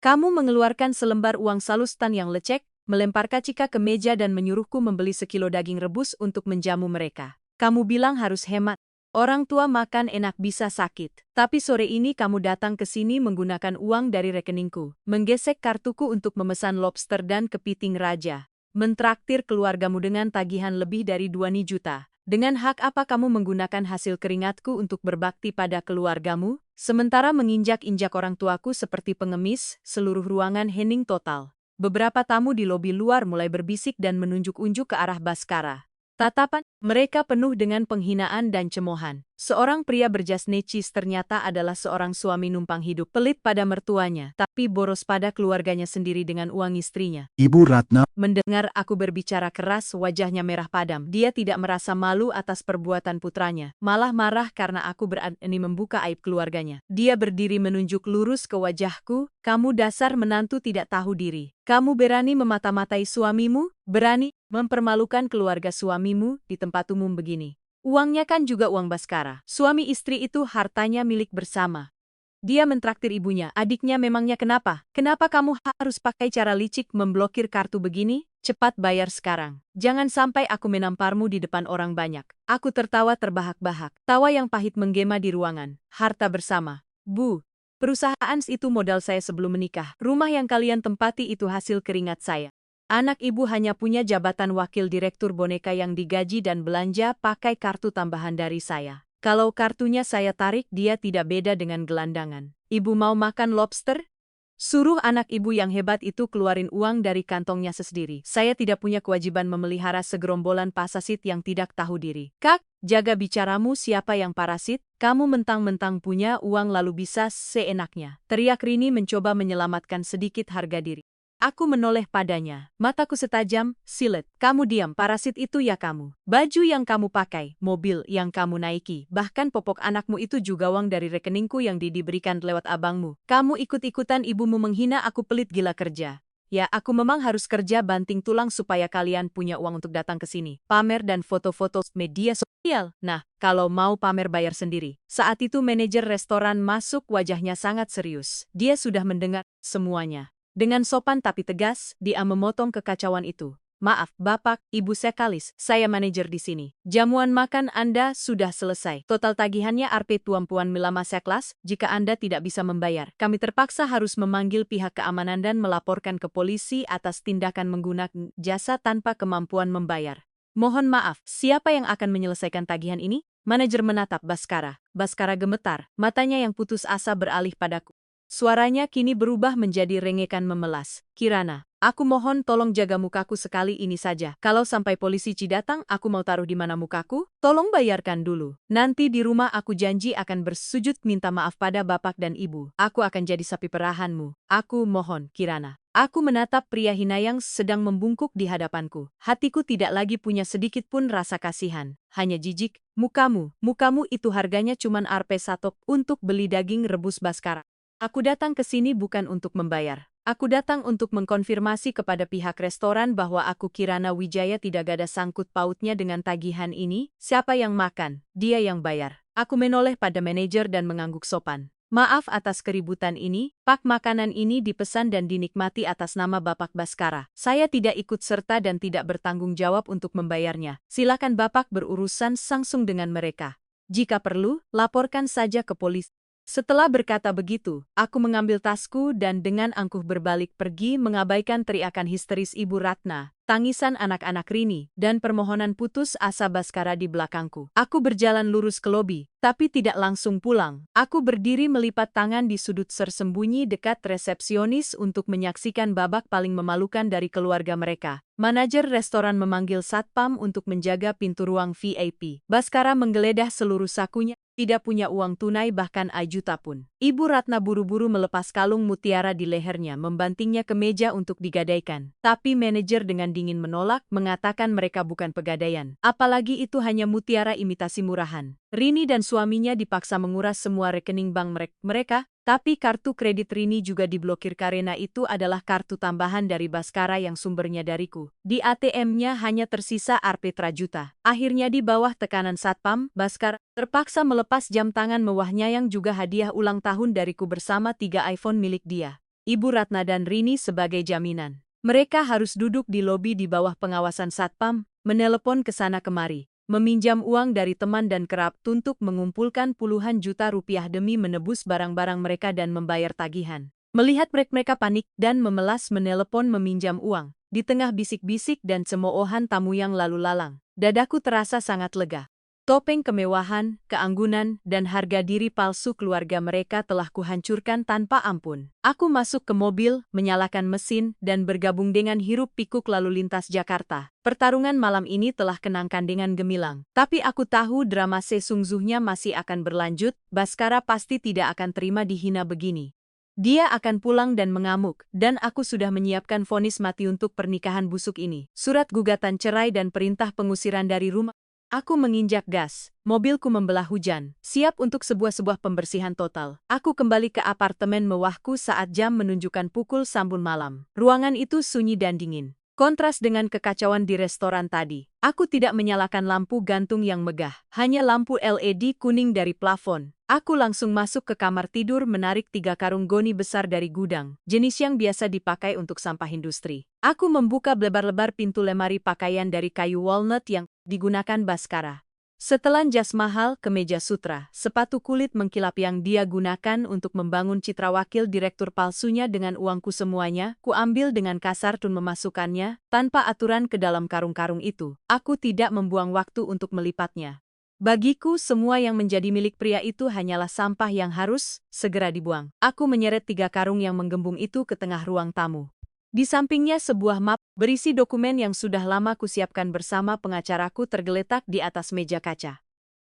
Kamu mengeluarkan selembar uang salustan yang lecek, melempar kacika ke meja dan menyuruhku membeli sekilo daging rebus untuk menjamu mereka. Kamu bilang harus hemat. Orang tua makan enak bisa sakit. Tapi sore ini kamu datang ke sini menggunakan uang dari rekeningku, menggesek kartuku untuk memesan lobster dan kepiting raja, mentraktir keluargamu dengan tagihan lebih dari 2 juta. Dengan hak apa kamu menggunakan hasil keringatku untuk berbakti pada keluargamu, sementara menginjak-injak orang tuaku seperti pengemis, seluruh ruangan hening total. Beberapa tamu di lobi luar mulai berbisik dan menunjuk-unjuk ke arah Baskara. Tatapan mereka penuh dengan penghinaan dan cemoohan. Seorang pria berjas necis ternyata adalah seorang suami numpang hidup, pelit pada mertuanya, tapi boros pada keluarganya sendiri dengan uang istrinya. Ibu Ratna. Mendengar aku berbicara keras, wajahnya merah padam. Dia tidak merasa malu atas perbuatan putranya, malah marah karena aku berani membuka aib keluarganya. Dia berdiri menunjuk lurus ke wajahku, kamu dasar menantu tidak tahu diri. Kamu berani memata-matai suamimu, berani mempermalukan keluarga suamimu di tempat umum begini. Uangnya kan juga uang Baskara. Suami istri itu hartanya milik bersama. Dia mentraktir ibunya, adiknya memangnya kenapa? Kenapa kamu harus pakai cara licik memblokir kartu begini? Cepat bayar sekarang. Jangan sampai aku menamparmu di depan orang banyak. Aku tertawa terbahak-bahak. Tawa yang pahit menggema di ruangan. Harta bersama. Bu, perusahaan itu modal saya sebelum menikah. Rumah yang kalian tempati itu hasil keringat saya. Anak ibu hanya punya jabatan wakil direktur boneka yang digaji dan belanja pakai kartu tambahan dari saya. Kalau kartunya saya tarik, dia tidak beda dengan gelandangan. Ibu mau makan lobster? Suruh anak ibu yang hebat itu keluarin uang dari kantongnya sendiri. Saya tidak punya kewajiban memelihara segerombolan pasasit yang tidak tahu diri. Kak, jaga bicaramu, siapa yang parasit? Kamu mentang-mentang punya uang lalu bisa seenaknya. Teriak Rini mencoba menyelamatkan sedikit harga diri. Aku menoleh padanya, mataku setajam, silet. Kamu diam, parasit itu ya kamu. Baju yang kamu pakai, mobil yang kamu naiki, bahkan popok anakmu itu juga uang dari rekeningku yang diberikan lewat abangmu. Kamu ikut-ikutan ibumu menghina aku, pelit gila kerja. Ya, aku memang harus kerja banting tulang supaya kalian punya uang untuk datang ke sini. Pamer dan foto-foto media sosial. Nah, kalau mau pamer bayar sendiri. Saat itu manajer restoran masuk, wajahnya sangat serius. Dia sudah mendengar semuanya. Dengan sopan tapi tegas, dia memotong kekacauan itu. Maaf, Bapak, Ibu Sekalis, saya manajer di sini. Jamuan makan Anda sudah selesai. Total tagihannya Rp Tuan Milama Seklas. Jika Anda tidak bisa membayar, kami terpaksa harus memanggil pihak keamanan dan melaporkan ke polisi atas tindakan menggunakan jasa tanpa kemampuan membayar. Mohon maaf, siapa yang akan menyelesaikan tagihan ini? Manajer menatap Baskara. Baskara gemetar, matanya yang putus asa beralih padaku. Suaranya kini berubah menjadi rengekan memelas. Kirana, aku mohon tolong jaga mukaku sekali ini saja. Kalau sampai polisi datang, aku mau taruh di mana mukaku? Tolong bayarkan dulu. Nanti di rumah aku janji akan bersujud minta maaf pada bapak dan ibu. Aku akan jadi sapi perahanmu. Aku mohon, Kirana. Aku menatap pria hina yang sedang membungkuk di hadapanku. Hatiku tidak lagi punya sedikit pun rasa kasihan. Hanya jijik. Mukamu itu harganya cuman Rp1 untuk beli daging rebus Baskara. Aku datang ke sini bukan untuk membayar. Aku datang untuk mengkonfirmasi kepada pihak restoran bahwa aku Kirana Wijaya tidak ada sangkut pautnya dengan tagihan ini. Siapa yang makan, dia yang bayar. Aku menoleh pada manajer dan mengangguk sopan. Maaf atas keributan ini, Pak, makanan ini dipesan dan dinikmati atas nama Bapak Baskara. Saya tidak ikut serta dan tidak bertanggung jawab untuk membayarnya. Silakan Bapak berurusan langsung dengan mereka. Jika perlu, laporkan saja ke polisi. Setelah berkata begitu, aku mengambil tasku dan dengan angkuh berbalik pergi mengabaikan teriakan histeris Ibu Ratna, tangisan anak-anak Rini, dan permohonan putus asa Baskara di belakangku. Aku berjalan lurus ke lobi, tapi tidak langsung pulang. Aku berdiri melipat tangan di sudut tersembunyi dekat resepsionis untuk menyaksikan babak paling memalukan dari keluarga mereka. Manajer restoran memanggil satpam untuk menjaga pintu ruang VIP. Baskara menggeledah seluruh sakunya. Tidak punya uang tunai bahkan ajuta pun. Ibu Ratna buru-buru melepas kalung mutiara di lehernya membantingnya ke meja untuk digadaikan. Tapi manajer dengan dingin menolak, mengatakan mereka bukan pegadaian. Apalagi itu hanya mutiara imitasi murahan. Rini dan suaminya dipaksa menguras semua rekening bank mereka, tapi kartu kredit Rini juga diblokir karena itu adalah kartu tambahan dari Baskara yang sumbernya dariku. Di ATM-nya hanya tersisa Rp juta. Akhirnya di bawah tekanan satpam, Baskara terpaksa melepas jam tangan mewahnya yang juga hadiah ulang tahun dariku bersama 3 iPhone milik dia. Ibu Ratna dan Rini sebagai jaminan. Mereka harus duduk di lobi di bawah pengawasan satpam, menelepon ke sana kemari, meminjam uang dari teman dan kerabat untuk mengumpulkan puluhan juta rupiah demi menebus barang-barang mereka dan membayar tagihan. Melihat mereka panik dan memelas menelepon meminjam uang, di tengah bisik-bisik dan cemoohan tamu yang lalu lalang, dadaku terasa sangat lega. Topeng kemewahan, keanggunan, dan harga diri palsu keluarga mereka telah kuhancurkan tanpa ampun. Aku masuk ke mobil, menyalakan mesin, dan bergabung dengan hiruk-pikuk lalu lintas Jakarta. Pertarungan malam ini telah kenangkan dengan gemilang. Tapi aku tahu drama sesungguhnya masih akan berlanjut, Baskara pasti tidak akan terima dihina begini. Dia akan pulang dan mengamuk, dan aku sudah menyiapkan vonis mati untuk pernikahan busuk ini. Surat gugatan cerai dan perintah pengusiran dari rumah. Aku menginjak gas, mobilku membelah hujan, siap untuk sebuah pembersihan total. Aku kembali ke apartemen mewahku saat jam menunjukkan pukul 9 malam. Ruangan itu sunyi dan dingin. Kontras dengan kekacauan di restoran tadi. Aku tidak menyalakan lampu gantung yang megah, hanya lampu LED kuning dari plafon. Aku langsung masuk ke kamar tidur menarik 3 karung goni besar dari gudang, jenis yang biasa dipakai untuk sampah industri. Aku membuka lebar-lebar pintu lemari pakaian dari kayu walnut yang digunakan Baskara. Setelan jas mahal, kemeja sutra, sepatu kulit mengkilap yang dia gunakan untuk membangun citra wakil direktur palsunya dengan uangku semuanya, kuambil dengan kasar dan memasukkannya, tanpa aturan ke dalam karung-karung itu. Aku tidak membuang waktu untuk melipatnya. Bagiku, semua yang menjadi milik pria itu hanyalah sampah yang harus segera dibuang. Aku menyeret 3 karung yang menggembung itu ke tengah ruang tamu. Di sampingnya sebuah map berisi dokumen yang sudah lama kusiapkan bersama pengacaraku tergeletak di atas meja kaca.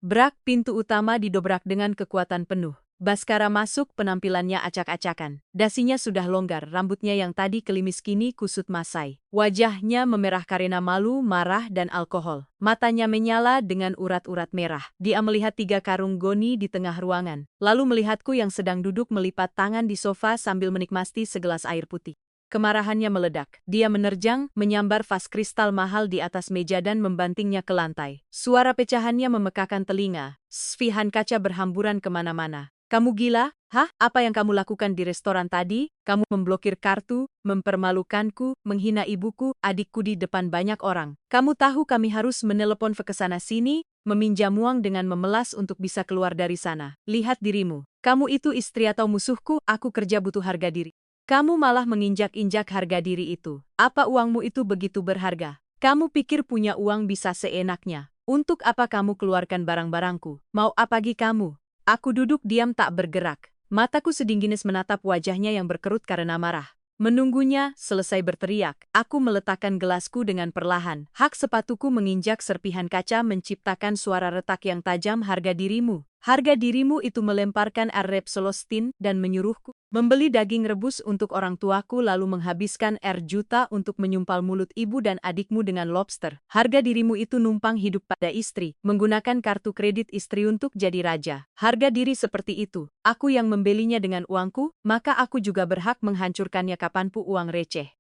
Brak, pintu utama didobrak dengan kekuatan penuh. Baskara masuk, penampilannya acak-acakan. Dasinya sudah longgar, rambutnya yang tadi kelimis kini kusut masai. Wajahnya memerah karena malu, marah, dan alkohol. Matanya menyala dengan urat-urat merah. Dia melihat 3 karung goni di tengah ruangan, lalu melihatku yang sedang duduk melipat tangan di sofa sambil menikmati segelas air putih. Kemarahannya meledak. Dia menerjang, menyambar vas kristal mahal di atas meja dan membantingnya ke lantai. Suara pecahannya memekakan telinga. Sfihan kaca berhamburan kemana-mana. Kamu gila? Hah? Apa yang kamu lakukan di restoran tadi? Kamu memblokir kartu, mempermalukanku, menghina ibuku, adikku di depan banyak orang. Kamu tahu kami harus menelepon ke sana sini, meminjam uang dengan memelas untuk bisa keluar dari sana. Lihat dirimu. Kamu itu istri atau musuhku? Aku kerja butuh harga diri. Kamu malah menginjak-injak harga diri itu. Apa uangmu itu begitu berharga? Kamu pikir punya uang bisa seenaknya? Untuk apa kamu keluarkan barang-barangku? Mau apa lagi kamu? Aku duduk diam tak bergerak. Mataku sedinginis menatap wajahnya yang berkerut karena marah. Menunggunya selesai berteriak, aku meletakkan gelasku dengan perlahan. Hak sepatuku menginjak serpihan kaca menciptakan suara retak yang tajam. Harga dirimu. Harga dirimu itu melemparkan Arab Selostin dan menyuruhku membeli daging rebus untuk orang tuaku lalu menghabiskan juta untuk menyumpal mulut ibu dan adikmu dengan lobster. Harga dirimu itu numpang hidup pada istri, menggunakan kartu kredit istri untuk jadi raja. Harga diri seperti itu, aku yang membelinya dengan uangku, maka aku juga berhak menghancurkannya kapanpun uang receh.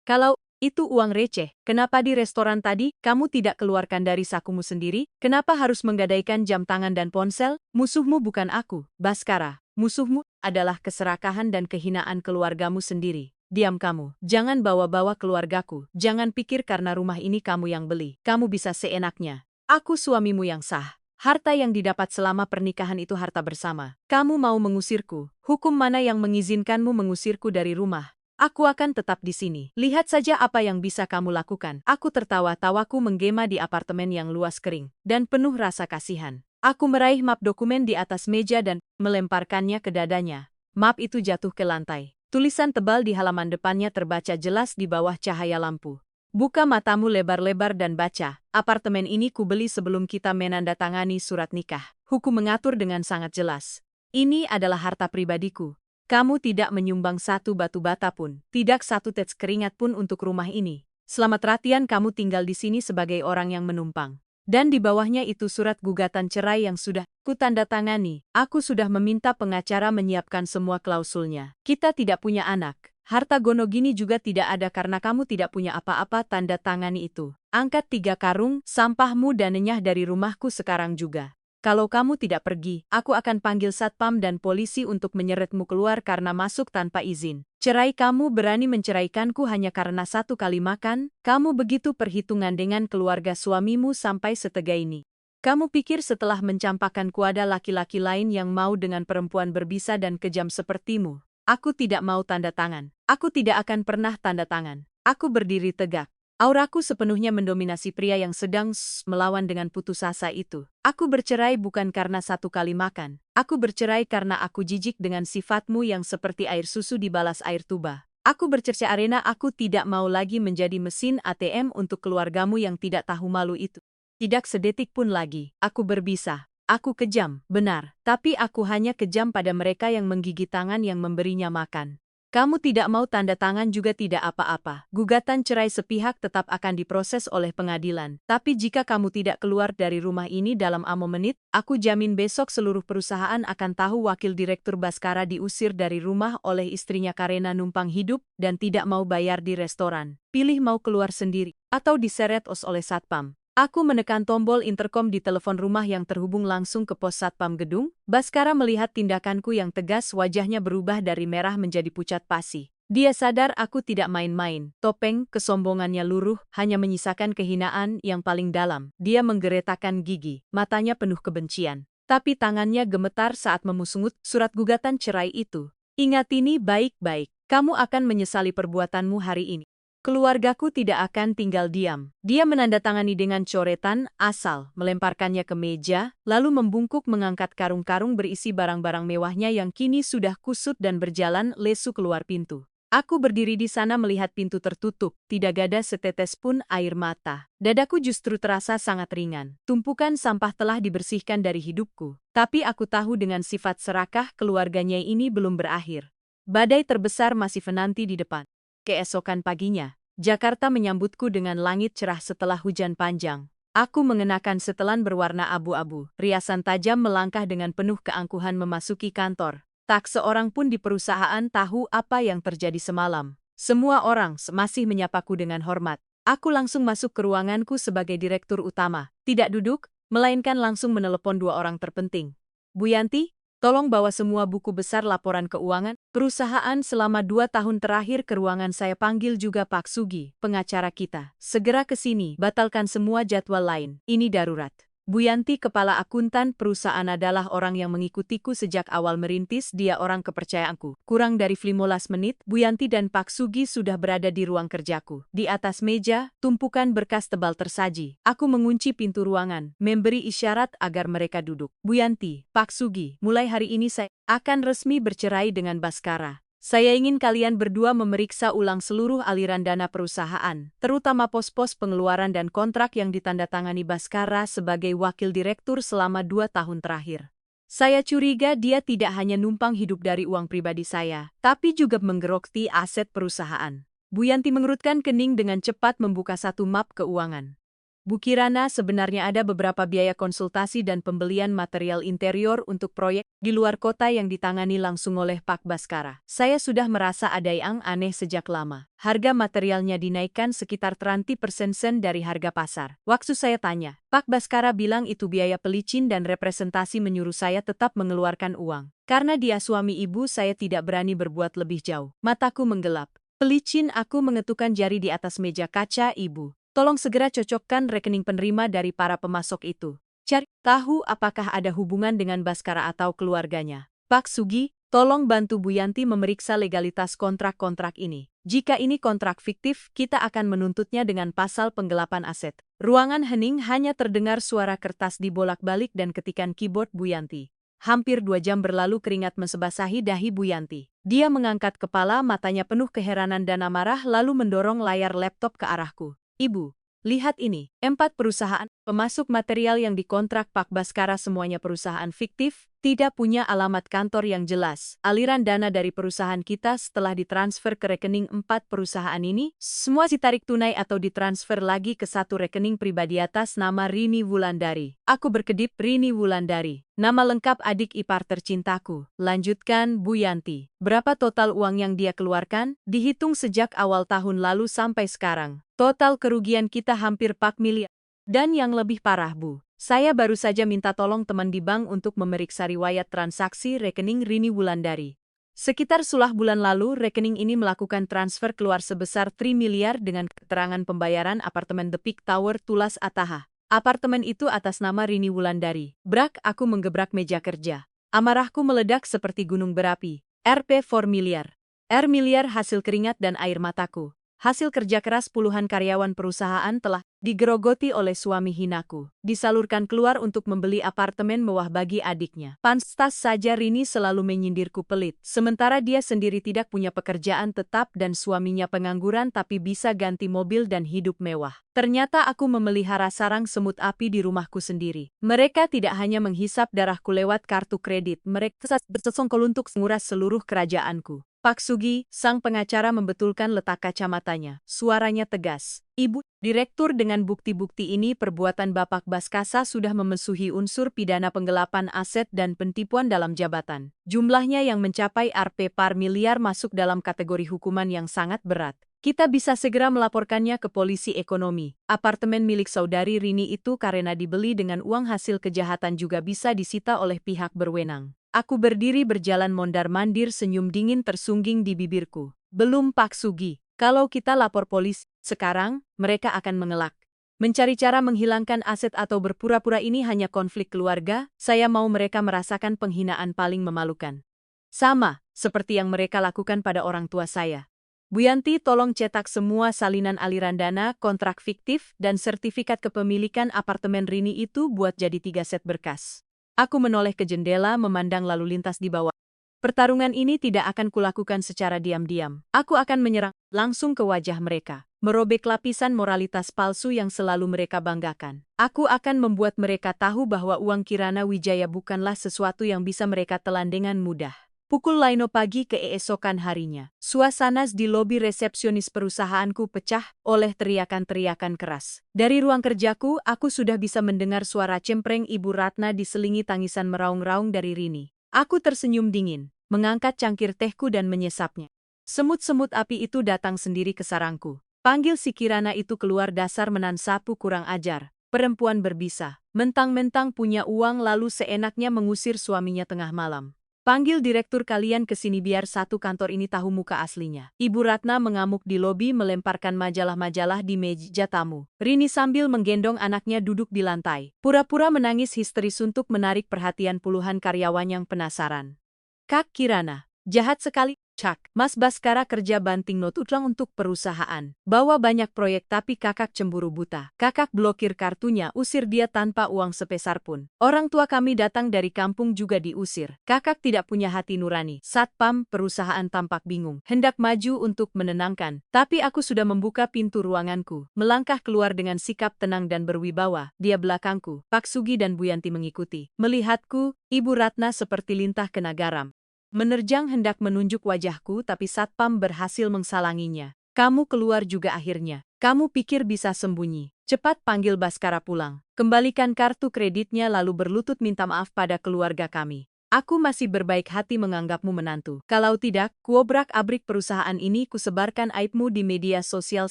Kalau itu uang receh, kenapa di restoran tadi kamu tidak keluarkan dari sakumu sendiri? Kenapa harus menggadaikan jam tangan dan ponsel? Musuhmu bukan aku, Baskara. Musuhmu adalah keserakahan dan kehinaan keluargamu sendiri. Diam kamu, jangan bawa-bawa keluargaku. Jangan pikir karena rumah ini kamu yang beli, kamu bisa seenaknya. Aku suamimu yang sah. Harta yang didapat selama pernikahan itu harta bersama. Kamu mau mengusirku? Hukum mana yang mengizinkanmu mengusirku dari rumah? Aku akan tetap di sini. Lihat saja apa yang bisa kamu lakukan. Aku tertawa, tawaku menggema di apartemen yang luas kering dan penuh rasa kasihan. Aku meraih map dokumen di atas meja dan melemparkannya ke dadanya. Map itu jatuh ke lantai. Tulisan tebal di halaman depannya terbaca jelas di bawah cahaya lampu. Buka matamu lebar-lebar dan baca. Apartemen ini kubeli sebelum kita menandatangani surat nikah. Hukum mengatur dengan sangat jelas. Ini adalah harta pribadiku. Kamu tidak menyumbang satu batu bata pun, tidak satu tetes keringat pun untuk rumah ini. Selamat ratian kamu tinggal di sini sebagai orang yang menumpang. Dan di bawahnya itu surat gugatan cerai yang sudah kutandatangani. Aku sudah meminta pengacara menyiapkan semua klausulnya. Kita tidak punya anak. Harta Gonogini juga tidak ada karena kamu tidak punya apa-apa, tanda tangani itu. Angkat 3 karung sampahmu dan enyah dari rumahku sekarang juga. Kalau kamu tidak pergi, aku akan panggil satpam dan polisi untuk menyeretmu keluar karena masuk tanpa izin. Cerai, kamu berani menceraikanku hanya karena 1 kali makan? Kamu begitu perhitungan dengan keluarga suamimu sampai setega ini. Kamu pikir setelah mencampakkanku ada laki-laki lain yang mau dengan perempuan berbisa dan kejam sepertimu? Aku tidak mau tanda tangan. Aku tidak akan pernah tanda tangan. Aku berdiri tegak. Auraku sepenuhnya mendominasi pria yang sedang melawan dengan putus asa itu. Aku bercerai bukan karena 1 kali makan. Aku bercerai karena aku jijik dengan sifatmu yang seperti air susu dibalas air tuba. Aku bercerca arena, aku tidak mau lagi menjadi mesin ATM untuk keluargamu yang tidak tahu malu itu. Tidak sedetik pun lagi. Aku berbisa. Aku kejam, benar, tapi aku hanya kejam pada mereka yang menggigit tangan yang memberinya makan. Kamu tidak mau tanda tangan juga tidak apa-apa. Gugatan cerai sepihak tetap akan diproses oleh pengadilan. Tapi jika kamu tidak keluar dari rumah ini dalam 5 menit, aku jamin besok seluruh perusahaan akan tahu wakil direktur Baskara diusir dari rumah oleh istrinya karena numpang hidup dan tidak mau bayar di restoran. Pilih mau keluar sendiri atau diseret oleh satpam. Aku menekan tombol interkom di telepon rumah yang terhubung langsung ke pos satpam gedung. Baskara melihat tindakanku yang tegas, wajahnya berubah dari merah menjadi pucat pasi. Dia sadar aku tidak main-main. Topeng kesombongannya luruh, hanya menyisakan kehinaan yang paling dalam. Dia menggeretakkan gigi, matanya penuh kebencian. Tapi tangannya gemetar saat memusungut surat gugatan cerai itu. Ingat ini baik-baik, kamu akan menyesali perbuatanmu hari ini. Keluargaku tidak akan tinggal diam. Dia menandatangani dengan coretan asal, melemparkannya ke meja, lalu membungkuk mengangkat karung-karung berisi barang-barang mewahnya yang kini sudah kusut dan berjalan lesu keluar pintu. Aku berdiri di sana melihat pintu tertutup, tidak ada setetes pun air mata. Dadaku justru terasa sangat ringan. Tumpukan sampah telah dibersihkan dari hidupku. Tapi aku tahu dengan sifat serakah keluarganya ini belum berakhir. Badai terbesar masih menanti di depan. Keesokan paginya, Jakarta menyambutku dengan langit cerah setelah hujan panjang. Aku mengenakan setelan berwarna abu-abu. Riasan tajam melangkah dengan penuh keangkuhan memasuki kantor. Tak seorang pun di perusahaan tahu apa yang terjadi semalam. Semua orang masih menyapaku dengan hormat. Aku langsung masuk ke ruanganku sebagai direktur utama. Tidak duduk, melainkan langsung menelepon 2 orang terpenting. Bu Yanti, tolong bawa semua buku besar laporan keuangan perusahaan selama 2 tahun terakhir ke ruangan saya. Panggil juga Pak Sugi, pengacara kita. Segera ke sini, batalkan semua jadwal lain. Ini darurat. Bu Yanti, kepala akuntan perusahaan, adalah orang yang mengikutiku sejak awal merintis. Dia orang kepercayaanku. Kurang dari 15 menit, Bu Yanti dan Pak Sugi sudah berada di ruang kerjaku. Di atas meja, tumpukan berkas tebal tersaji. Aku mengunci pintu ruangan, memberi isyarat agar mereka duduk. Bu Yanti, Pak Sugi, mulai hari ini saya akan resmi bercerai dengan Baskara. Saya ingin kalian berdua memeriksa ulang seluruh aliran dana perusahaan, terutama pos-pos pengeluaran dan kontrak yang ditandatangani Baskara sebagai wakil direktur selama 2 tahun terakhir. Saya curiga dia tidak hanya numpang hidup dari uang pribadi saya, tapi juga menggerogoti aset perusahaan. Bu Yanti mengerutkan kening dengan cepat membuka satu map keuangan. Bu Kirana, sebenarnya ada beberapa biaya konsultasi dan pembelian material interior untuk proyek di luar kota yang ditangani langsung oleh Pak Baskara. Saya sudah merasa ada yang aneh sejak lama. Harga materialnya dinaikkan sekitar 30% dari harga pasar. Waktu saya tanya, Pak Baskara bilang itu biaya pelicin dan representasi, menyuruh saya tetap mengeluarkan uang. Karena dia suami ibu, saya tidak berani berbuat lebih jauh. Mataku menggelap. Pelicin, aku mengetukkan jari di atas meja kaca. Ibu, tolong segera cocokkan rekening penerima dari para pemasok itu. Cari tahu apakah ada hubungan dengan Baskara atau keluarganya. Pak Sugi, tolong bantu Bu Yanti memeriksa legalitas kontrak-kontrak ini. Jika ini kontrak fiktif, kita akan menuntutnya dengan pasal penggelapan aset. Ruangan hening hanya terdengar suara kertas dibolak-balik dan ketikan keyboard Bu Yanti. Hampir 2 jam berlalu keringat membasahi dahi Bu Yanti. Dia mengangkat kepala, matanya penuh keheranan dan amarah lalu mendorong layar laptop ke arahku. Ibu, lihat ini, 4 perusahaan, pemasok material yang dikontrak Pak Baskara semuanya perusahaan fiktif, tidak punya alamat kantor yang jelas. Aliran dana dari perusahaan kita setelah ditransfer ke rekening 4 perusahaan ini, semua ditarik tunai atau ditransfer lagi ke satu rekening pribadi atas nama Rini Wulandari. Aku berkedip, Rini Wulandari. Nama lengkap adik ipar tercintaku. Lanjutkan Bu Yanti. Berapa total uang yang dia keluarkan? Dihitung sejak awal tahun lalu sampai sekarang. Total kerugian kita hampir 4 miliar. Dan yang lebih parah Bu, saya baru saja minta tolong teman di bank untuk memeriksa riwayat transaksi rekening Rini Wulandari. Sekitar sulah bulan lalu, rekening ini melakukan transfer keluar sebesar 3 miliar dengan keterangan pembayaran apartemen The Peak Tower Tulas Ataha. Apartemen itu atas nama Rini Wulandari. Brak, aku menggebrak meja kerja. Amarahku meledak seperti gunung berapi. Rp 4 miliar. R miliar hasil keringat dan air mataku. Hasil kerja keras puluhan karyawan perusahaan telah digerogoti oleh suami hinaku. Disalurkan keluar untuk membeli apartemen mewah bagi adiknya. Pantas saja Rini selalu menyindirku pelit. Sementara dia sendiri tidak punya pekerjaan tetap dan suaminya pengangguran tapi bisa ganti mobil dan hidup mewah. Ternyata aku memelihara sarang semut api di rumahku sendiri. Mereka tidak hanya menghisap darahku lewat kartu kredit, mereka bersengkol untuk menguras seluruh kerajaanku. Pak Sugi, sang pengacara membetulkan letak kacamatanya. Suaranya tegas. Ibu, Direktur, dengan bukti-bukti ini perbuatan Bapak Baskara sudah memenuhi unsur pidana penggelapan aset dan penipuan dalam jabatan. Jumlahnya yang mencapai Rp 4 miliar masuk dalam kategori hukuman yang sangat berat. Kita bisa segera melaporkannya ke polisi ekonomi. Apartemen milik saudari Rini itu karena dibeli dengan uang hasil kejahatan juga bisa disita oleh pihak berwenang. Aku berdiri berjalan mondar-mandir, senyum dingin tersungging di bibirku. Belum Pak Sugi, kalau kita lapor polisi, sekarang, mereka akan mengelak. Mencari cara menghilangkan aset atau berpura-pura ini hanya konflik keluarga, saya mau mereka merasakan penghinaan paling memalukan. Sama, seperti yang mereka lakukan pada orang tua saya. Bu Yanti, tolong cetak semua salinan aliran dana, kontrak fiktif, dan sertifikat kepemilikan apartemen Rini itu buat jadi 3 set berkas. Aku menoleh ke jendela memandang lalu lintas di bawah. Pertarungan ini tidak akan kulakukan secara diam-diam. Aku akan menyerang langsung ke wajah mereka, merobek lapisan moralitas palsu yang selalu mereka banggakan. Aku akan membuat mereka tahu bahwa uang Kirana Wijaya bukanlah sesuatu yang bisa mereka telan dengan mudah. Pukul 9 pagi keesokan harinya, suasana di lobi resepsionis perusahaanku pecah oleh teriakan-teriakan keras. Dari ruang kerjaku, aku sudah bisa mendengar suara cempreng Ibu Ratna diselingi tangisan meraung-raung dari Rini. Aku tersenyum dingin, mengangkat cangkir tehku dan menyesapnya. Semut-semut api itu datang sendiri ke sarangku. Panggil si Kirana itu keluar, dasar menan sapu kurang ajar. Perempuan berbisa, mentang-mentang punya uang lalu seenaknya mengusir suaminya tengah malam. Panggil direktur kalian ke sini biar satu kantor ini tahu muka aslinya. Ibu Ratna mengamuk di lobi melemparkan majalah-majalah di meja tamu. Rini sambil menggendong anaknya duduk di lantai. Pura-pura menangis histeris untuk menarik perhatian puluhan karyawan yang penasaran. Kak Kirana, jahat sekali. Cak, Mas Baskara kerja banting not utang untuk perusahaan. Bawa banyak proyek tapi kakak cemburu buta. Kakak blokir kartunya, usir dia tanpa uang sepeser pun. Orang tua kami datang dari kampung juga diusir. Kakak tidak punya hati nurani. Satpam perusahaan tampak bingung. Hendak maju untuk menenangkan. Tapi aku sudah membuka pintu ruanganku. Melangkah keluar dengan sikap tenang dan berwibawa. Dia belakangku. Pak Sugi dan Bu Yanti mengikuti. Melihatku, Ibu Ratna seperti lintah kena garam. Menerjang hendak menunjuk wajahku tapi satpam berhasil mengsalanginya. Kamu keluar juga akhirnya. Kamu pikir bisa sembunyi. Cepat panggil Baskara pulang. Kembalikan kartu kreditnya lalu berlutut minta maaf pada keluarga kami. Aku masih berbaik hati menganggapmu menantu. Kalau tidak, kuobrak-abrik perusahaan ini, kusebarkan aibmu di media sosial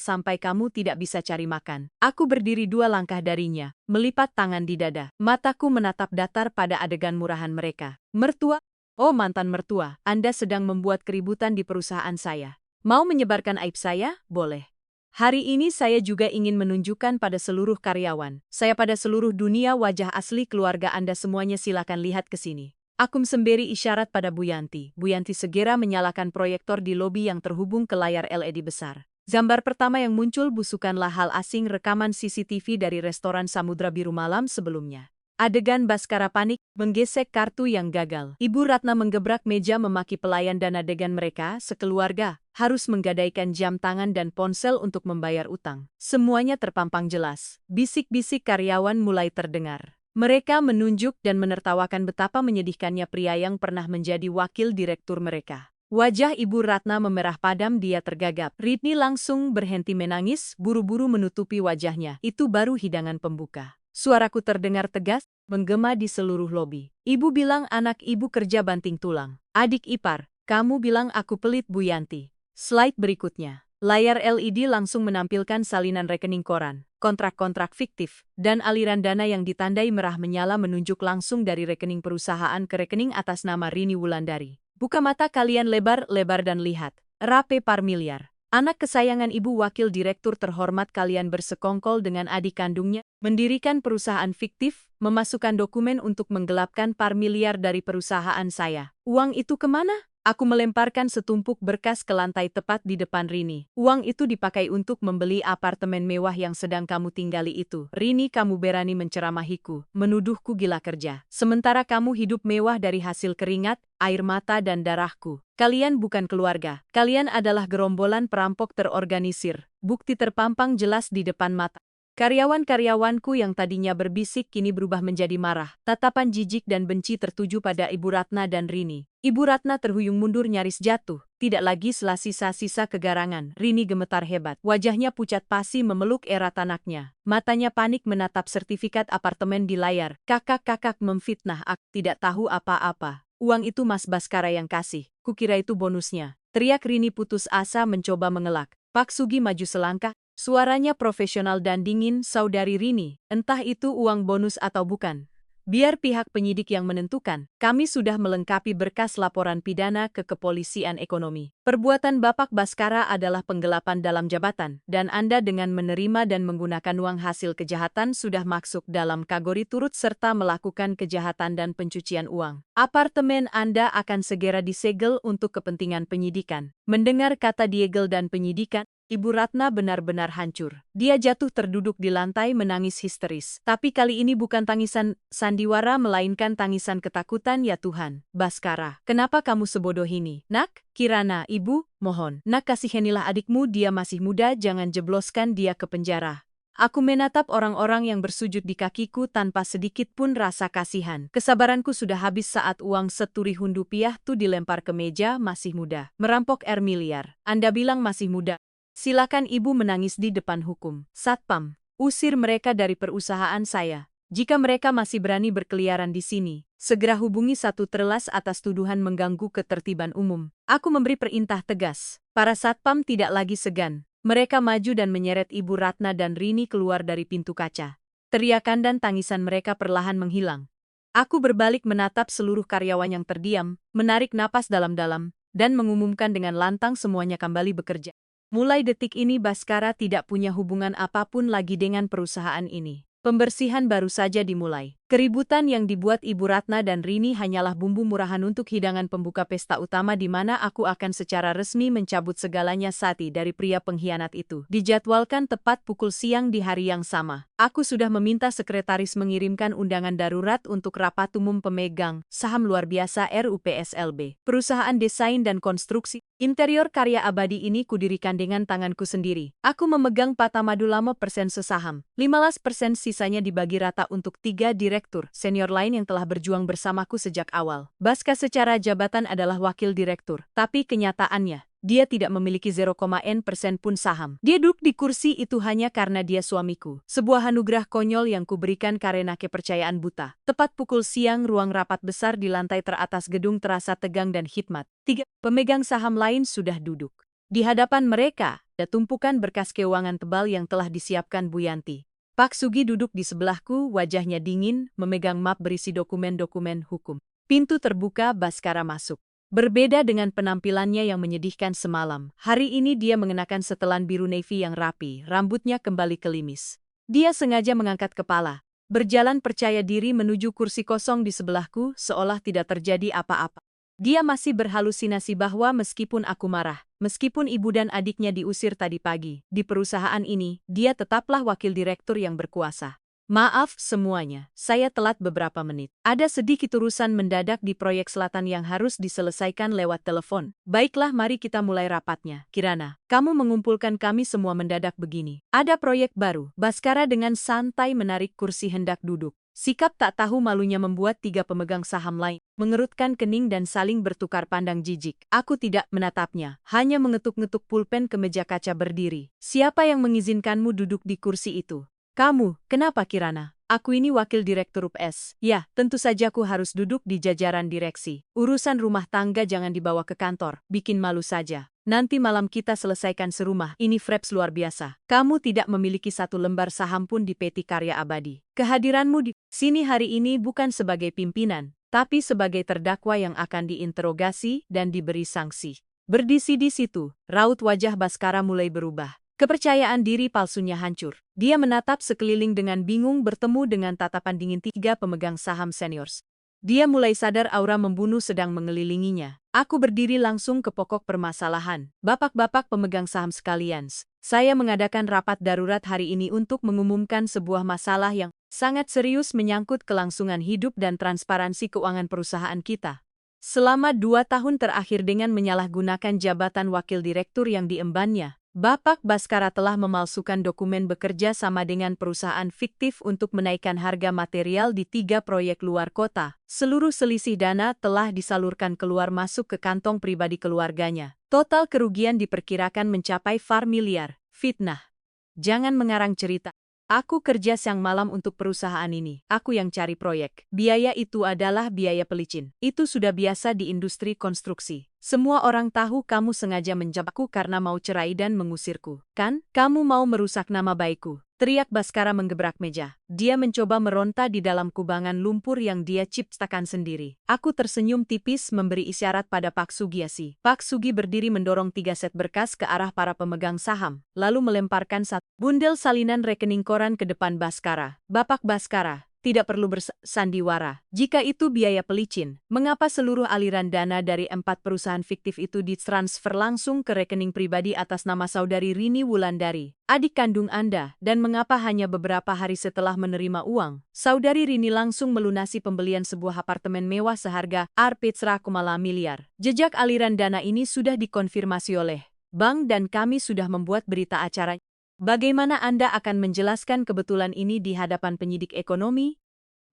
sampai kamu tidak bisa cari makan. Aku berdiri 2 langkah darinya, melipat tangan di dada. Mataku menatap datar pada adegan murahan mereka. Mertua? Oh mantan mertua, Anda sedang membuat keributan di perusahaan saya. Mau menyebarkan aib saya? Boleh. Hari ini saya juga ingin menunjukkan pada seluruh karyawan, saya pada seluruh dunia wajah asli keluarga Anda semuanya silakan lihat ke sini. Aku semberi isyarat pada Bu Yanti. Bu Yanti segera menyalakan proyektor di lobi yang terhubung ke layar LED besar. Gambar pertama yang muncul bukanlah hal asing rekaman CCTV dari restoran Samudra Biru malam sebelumnya. Adegan Baskara panik, menggesek kartu yang gagal. Ibu Ratna menggebrak meja memaki pelayan dan adegan mereka, sekeluarga, harus menggadaikan jam tangan dan ponsel untuk membayar utang. Semuanya terpampang jelas. Bisik-bisik karyawan mulai terdengar. Mereka menunjuk dan menertawakan betapa menyedihkannya pria yang pernah menjadi wakil direktur mereka. Wajah Ibu Ratna memerah padam, dia tergagap. Rini langsung berhenti menangis, buru-buru menutupi wajahnya. Itu baru hidangan pembuka. Suaraku terdengar tegas, menggema di seluruh lobi. Ibu bilang anak ibu kerja banting tulang. Adik ipar, kamu bilang aku pelit, Bu Yanti. Slide berikutnya. Layar LED langsung menampilkan salinan rekening koran, kontrak-kontrak fiktif, dan aliran dana yang ditandai merah menyala menunjuk langsung dari rekening perusahaan ke rekening atas nama Rini Wulandari. Buka mata kalian lebar-lebar dan lihat. Rape par miliar. Anak kesayangan ibu wakil direktur terhormat kalian bersekongkol dengan adik kandungnya, mendirikan perusahaan fiktif, memasukkan dokumen untuk menggelapkan par miliar dari perusahaan saya. Uang itu kemana? Aku melemparkan setumpuk berkas ke lantai tepat di depan Rini. Uang itu dipakai untuk membeli apartemen mewah yang sedang kamu tinggali itu. Rini, kamu berani menceramahiku, menuduhku gila kerja. Sementara kamu hidup mewah dari hasil keringat, air mata dan darahku. Kalian bukan keluarga. Kalian adalah gerombolan perampok terorganisir. Bukti terpampang jelas di depan mata. Karyawan-karyawanku yang tadinya berbisik kini berubah menjadi marah. Tatapan jijik dan benci tertuju pada Ibu Ratna dan Rini. Ibu Ratna terhuyung mundur nyaris jatuh. Tidak lagi sisa-sisa kegarangan. Rini gemetar hebat. Wajahnya pucat pasi memeluk erat anaknya. Matanya panik menatap sertifikat apartemen di layar. Kakak-kakak memfitnah aku. Tidak tahu apa-apa. Uang itu Mas Baskara yang kasih. Kukira itu bonusnya. Teriak Rini putus asa mencoba mengelak. Pak Sugi maju selangkah. Suaranya profesional dan dingin, Saudari Rini, entah itu uang bonus atau bukan. Biar pihak penyidik yang menentukan, kami sudah melengkapi berkas laporan pidana ke Kepolisian Ekonomi. Perbuatan Bapak Baskara adalah penggelapan dalam jabatan, dan Anda dengan menerima dan menggunakan uang hasil kejahatan sudah masuk dalam kategori turut serta melakukan kejahatan dan pencucian uang. Apartemen Anda akan segera disegel untuk kepentingan penyidikan. Mendengar kata disegel dan penyidikan, Ibu Ratna benar-benar hancur. Dia jatuh terduduk di lantai menangis histeris. Tapi kali ini bukan tangisan sandiwara melainkan tangisan ketakutan. Ya Tuhan, Baskara, kenapa kamu sebodoh ini? Nak, Kirana, Ibu, mohon. Nak, kasihanilah adikmu, dia masih muda, jangan jebloskan dia ke penjara. Aku menatap orang-orang yang bersujud di kakiku tanpa sedikit pun rasa kasihan. Kesabaranku sudah habis saat uang Rp1.000 tuh dilempar ke meja. Masih muda. Merampok miliar. Anda bilang masih muda. Silakan Ibu menangis di depan hukum. Satpam, usir mereka dari perusahaan saya. Jika mereka masih berani berkeliaran di sini, segera hubungi 113 atas tuduhan mengganggu ketertiban umum. Aku memberi perintah tegas. Para satpam tidak lagi segan. Mereka maju dan menyeret Ibu Ratna dan Rini keluar dari pintu kaca. Teriakan dan tangisan mereka perlahan menghilang. Aku berbalik menatap seluruh karyawan yang terdiam, menarik napas dalam-dalam, dan mengumumkan dengan lantang semuanya kembali bekerja. Mulai detik ini Baskara tidak punya hubungan apapun lagi dengan perusahaan ini. Pembersihan baru saja dimulai. Keributan yang dibuat Ibu Ratna dan Rini hanyalah bumbu murahan untuk hidangan pembuka pesta utama di mana aku akan secara resmi mencabut segalanya sati dari pria pengkhianat itu. Dijadwalkan tepat pukul siang di hari yang sama. Aku sudah meminta sekretaris mengirimkan undangan darurat untuk rapat umum pemegang saham luar biasa RUPSLB. Perusahaan desain dan konstruksi interior karya abadi ini kudirikan dengan tanganku sendiri. Aku memegang 45% sesaham. 15% sisanya dibagi rata untuk 3 direktur senior lain yang telah berjuang bersamaku sejak awal. Baska secara jabatan adalah wakil direktur, tapi kenyataannya, dia tidak memiliki 0,n% pun saham. Dia duduk di kursi itu hanya karena dia suamiku. Sebuah anugerah konyol yang kuberikan karena kepercayaan buta. Tepat pukul siang ruang rapat besar di lantai teratas gedung terasa tegang dan hikmat. 3 pemegang saham lain sudah duduk. Di hadapan mereka, ada tumpukan berkas keuangan tebal yang telah disiapkan Bu Yanti. Pak Sugi duduk di sebelahku, wajahnya dingin, memegang map berisi dokumen-dokumen hukum. Pintu terbuka, Baskara masuk. Berbeda dengan penampilannya yang menyedihkan semalam, hari ini dia mengenakan setelan biru navy yang rapi, rambutnya kembali kelimis. Dia sengaja mengangkat kepala, berjalan percaya diri menuju kursi kosong di sebelahku seolah tidak terjadi apa-apa. Dia masih berhalusinasi bahwa meskipun aku marah, meskipun ibu dan adiknya diusir tadi pagi, di perusahaan ini, dia tetaplah wakil direktur yang berkuasa. Maaf semuanya, saya telat beberapa menit. Ada sedikit urusan mendadak di proyek selatan yang harus diselesaikan lewat telepon. Baiklah, mari kita mulai rapatnya. Kirana, kamu mengumpulkan kami semua mendadak begini. Ada proyek baru. Baskara dengan santai menarik kursi hendak duduk. Sikap tak tahu malunya membuat tiga pemegang saham lain mengerutkan kening dan saling bertukar pandang jijik. Aku tidak menatapnya, hanya mengetuk-ngetuk pulpen ke meja kaca berdiri. Siapa yang mengizinkanmu duduk di kursi itu? Kamu, kenapa Kirana? Aku ini wakil direktur UPS. Ya, tentu saja aku harus duduk di jajaran direksi. Urusan rumah tangga jangan dibawa ke kantor, bikin malu saja. Nanti malam kita selesaikan serumah. Ini Freps luar biasa. Kamu tidak memiliki satu lembar saham pun di PT Karya Abadi. Kehadiranmu di sini hari ini bukan sebagai pimpinan, tapi sebagai terdakwa yang akan diinterogasi dan diberi sanksi. Berdisi di situ, raut wajah Baskara mulai berubah. Kepercayaan diri palsunya hancur. Dia menatap sekeliling dengan bingung bertemu dengan tatapan dingin tiga pemegang saham seniors. Dia mulai sadar aura membunuh sedang mengelilinginya. Aku berdiri langsung ke pokok permasalahan. Bapak-bapak pemegang saham sekalian, saya mengadakan rapat darurat hari ini untuk mengumumkan sebuah masalah yang sangat serius menyangkut kelangsungan hidup dan transparansi keuangan perusahaan kita. Selama 2 tahun terakhir dengan menyalahgunakan jabatan wakil direktur yang diembannya, Bapak Baskara telah memalsukan dokumen bekerja sama dengan perusahaan fiktif untuk menaikkan harga material di 3 proyek luar kota. Seluruh selisih dana telah disalurkan keluar masuk ke kantong pribadi keluarganya. Total kerugian diperkirakan mencapai 4 miliar. Fitnah. Jangan mengarang cerita. Aku kerja siang malam untuk perusahaan ini. Aku yang cari proyek. Biaya itu adalah biaya pelicin. Itu sudah biasa di industri konstruksi. Semua orang tahu kamu sengaja menjebakku karena mau cerai dan mengusirku. Kan? Kamu mau merusak nama baikku. Teriak Baskara menggebrak meja. Dia mencoba meronta di dalam kubangan lumpur yang dia ciptakan sendiri. Aku tersenyum tipis memberi isyarat pada Pak Sugiasi. Pak Sugi berdiri mendorong 3 set berkas ke arah para pemegang saham, lalu melemparkan satu bundel salinan rekening koran ke depan Baskara. Bapak Baskara, tidak perlu bersandiwara. Jika itu biaya pelicin, mengapa seluruh aliran dana dari 4 perusahaan fiktif itu ditransfer langsung ke rekening pribadi atas nama saudari Rini Wulandari, adik kandung Anda, dan mengapa hanya beberapa hari setelah menerima uang, saudari Rini langsung melunasi pembelian sebuah apartemen mewah seharga Rp1,5 miliar. Jejak aliran dana ini sudah dikonfirmasi oleh bank dan kami sudah membuat berita acara. Bagaimana Anda akan menjelaskan kebetulan ini di hadapan penyidik ekonomi?